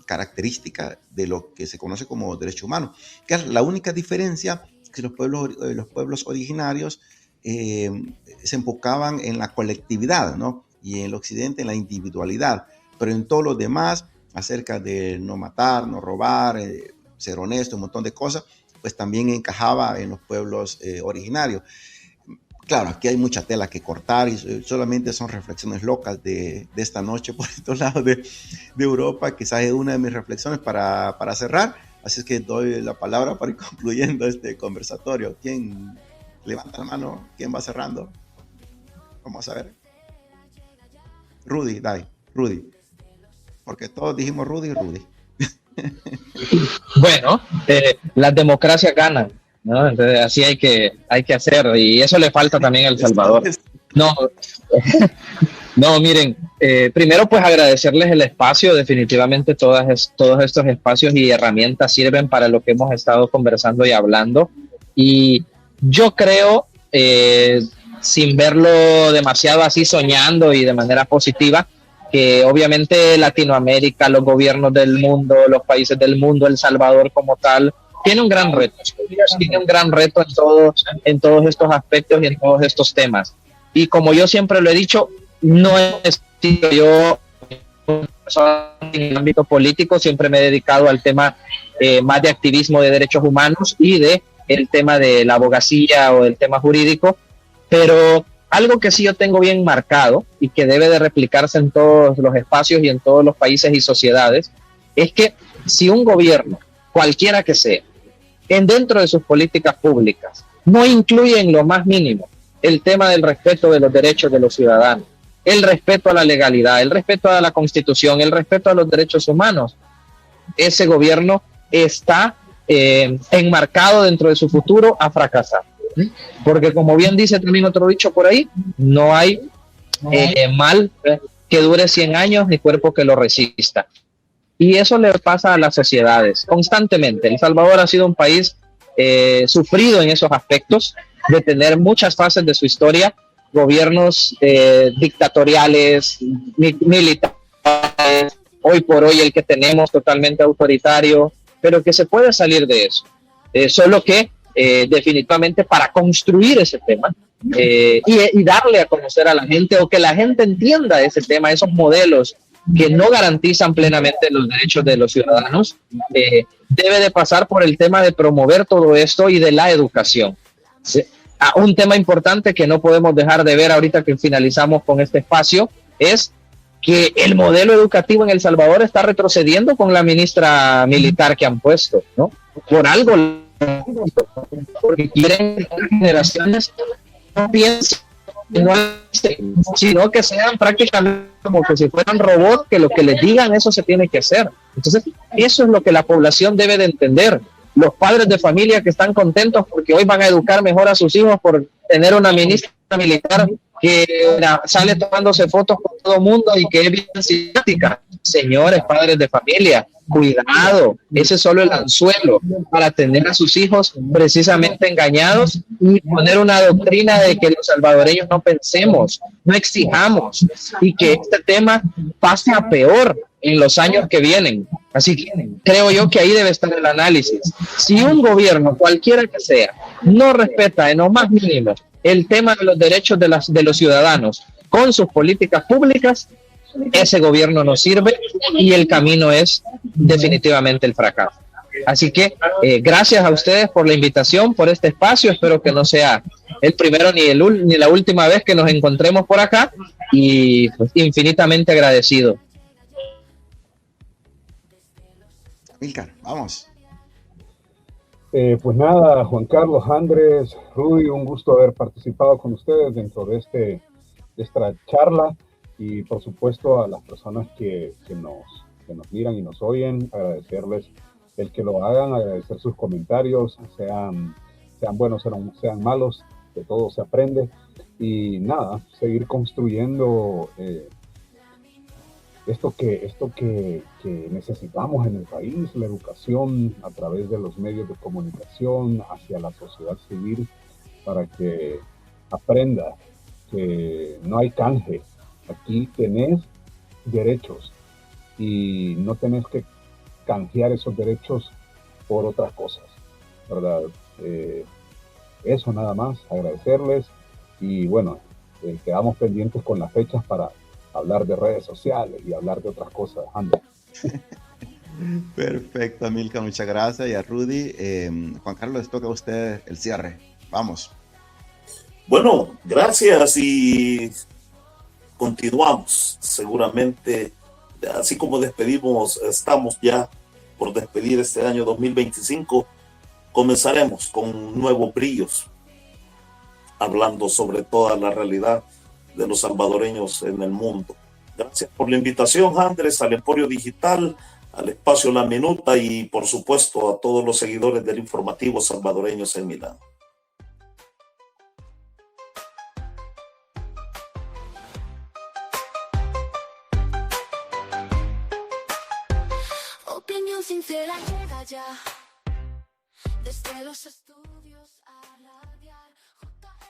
características de lo que se conoce como derechos humanos. Que la única diferencia es que los pueblos originarios se enfocaban en la colectividad, ¿no? Y en el occidente en la individualidad. Pero en todos los demás, acerca de no matar, no robar, ser honesto, un montón de cosas, pues también encajaba en los pueblos originarios. Claro, aquí hay mucha tela que cortar y solamente son reflexiones locas de esta noche por estos lados de Europa. Quizás es una de mis reflexiones para cerrar. Así es que doy la palabra para ir concluyendo este conversatorio. ¿Quién levanta la mano? ¿Quién va cerrando? Vamos a ver. Rudy, dale, Rudy. Porque todos dijimos Rudy. Bueno, las democracias ganan, ¿no? Entonces así hay que hacer, y eso le falta también a El Salvador. No, miren, primero pues agradecerles el espacio. Definitivamente todos estos espacios y herramientas sirven para lo que hemos estado conversando y hablando, y yo creo, sin verlo demasiado así soñando y de manera positiva, que obviamente Latinoamérica, los gobiernos del mundo, los países del mundo, El Salvador como tal, tiene un gran reto. Tiene un gran reto en todos estos aspectos y en todos estos temas. Y como yo siempre lo he dicho, no es yo en el ámbito político, siempre me he dedicado al tema más de activismo de derechos humanos y de el tema de la abogacía o el tema jurídico, pero algo que sí yo tengo bien marcado y que debe de replicarse en todos los espacios y en todos los países y sociedades, es que si un gobierno, cualquiera que sea, dentro de sus políticas públicas, no incluye en lo más mínimo el tema del respeto de los derechos de los ciudadanos, el respeto a la legalidad, el respeto a la Constitución, el respeto a los derechos humanos, ese gobierno está enmarcado dentro de su futuro a fracasar. Porque como bien dice también otro dicho por ahí, no hay mal que dure 100 años ni cuerpo que lo resista. Y eso le pasa a las sociedades constantemente. El Salvador ha sido un país sufrido en esos aspectos, de tener muchas fases de su historia, gobiernos dictatoriales, militares, hoy por hoy el que tenemos totalmente autoritario, pero que se puede salir de eso. Solo que definitivamente para construir ese tema y darle a conocer a la gente, o que la gente entienda ese tema, esos modelos que no garantizan plenamente los derechos de los ciudadanos, debe de pasar por el tema de promover todo esto y de la educación. Un tema importante que no podemos dejar de ver ahorita que finalizamos con este espacio es que el modelo educativo en El Salvador está retrocediendo con la ministra militar que han puesto, ¿no? Por algo, porque quieren que las generaciones no piensen, sino que sean prácticamente como que si fueran robots, que lo que les digan eso se tiene que hacer. Entonces, eso es lo que la población debe de entender. Los padres de familia que están contentos porque hoy van a educar mejor a sus hijos por tener una ministra militar que sale tomándose fotos con todo el mundo y que es bien simpática. Señores, padres de familia, cuidado, ese es solo el anzuelo para tener a sus hijos precisamente engañados y poner una doctrina de que los salvadoreños no pensemos, no exijamos, y que este tema pase a peor en los años que vienen. Así que creo yo que ahí debe estar el análisis. Si un gobierno, cualquiera que sea, no respeta en lo más mínimo el tema de los derechos de los ciudadanos con sus políticas públicas, ese gobierno no sirve y el camino es definitivamente el fracaso. Así que gracias a ustedes por la invitación, por este espacio. Espero que no sea el primero ni la última vez que nos encontremos por acá, y pues, infinitamente agradecido. Amílcar, vamos. Pues nada, Juan Carlos, Andrés, Rudy, un gusto haber participado con ustedes dentro de esta charla, y por supuesto a las personas que nos miran y nos oyen, agradecerles el que lo hagan, agradecer sus comentarios, sean buenos, sean malos, de todo se aprende, y nada, seguir construyendo esto que necesitamos en el país, la educación a través de los medios de comunicación hacia la sociedad civil, para que aprenda que no hay canje. Aquí tenés derechos y no tenés que canjear esos derechos por otras cosas, ¿verdad? Eso nada más, agradecerles, y bueno, quedamos pendientes con las fechas para hablar de redes sociales y hablar de otras cosas, Andrés. Perfecto, Amílcar, muchas gracias. Y a Rudy, Juan Carlos, les toca a usted el cierre. Vamos. Bueno, gracias, y continuamos. Seguramente, así como despedimos, estamos ya por despedir este año 2025, comenzaremos con nuevos brillos, hablando sobre toda la realidad de los salvadoreños en el mundo. Gracias por la invitación, Andrés, al Emporio Digital, al espacio La Minuta, y por supuesto a todos los seguidores del informativo salvadoreños en Milán. Opinión sincera llega ya desde los estudios.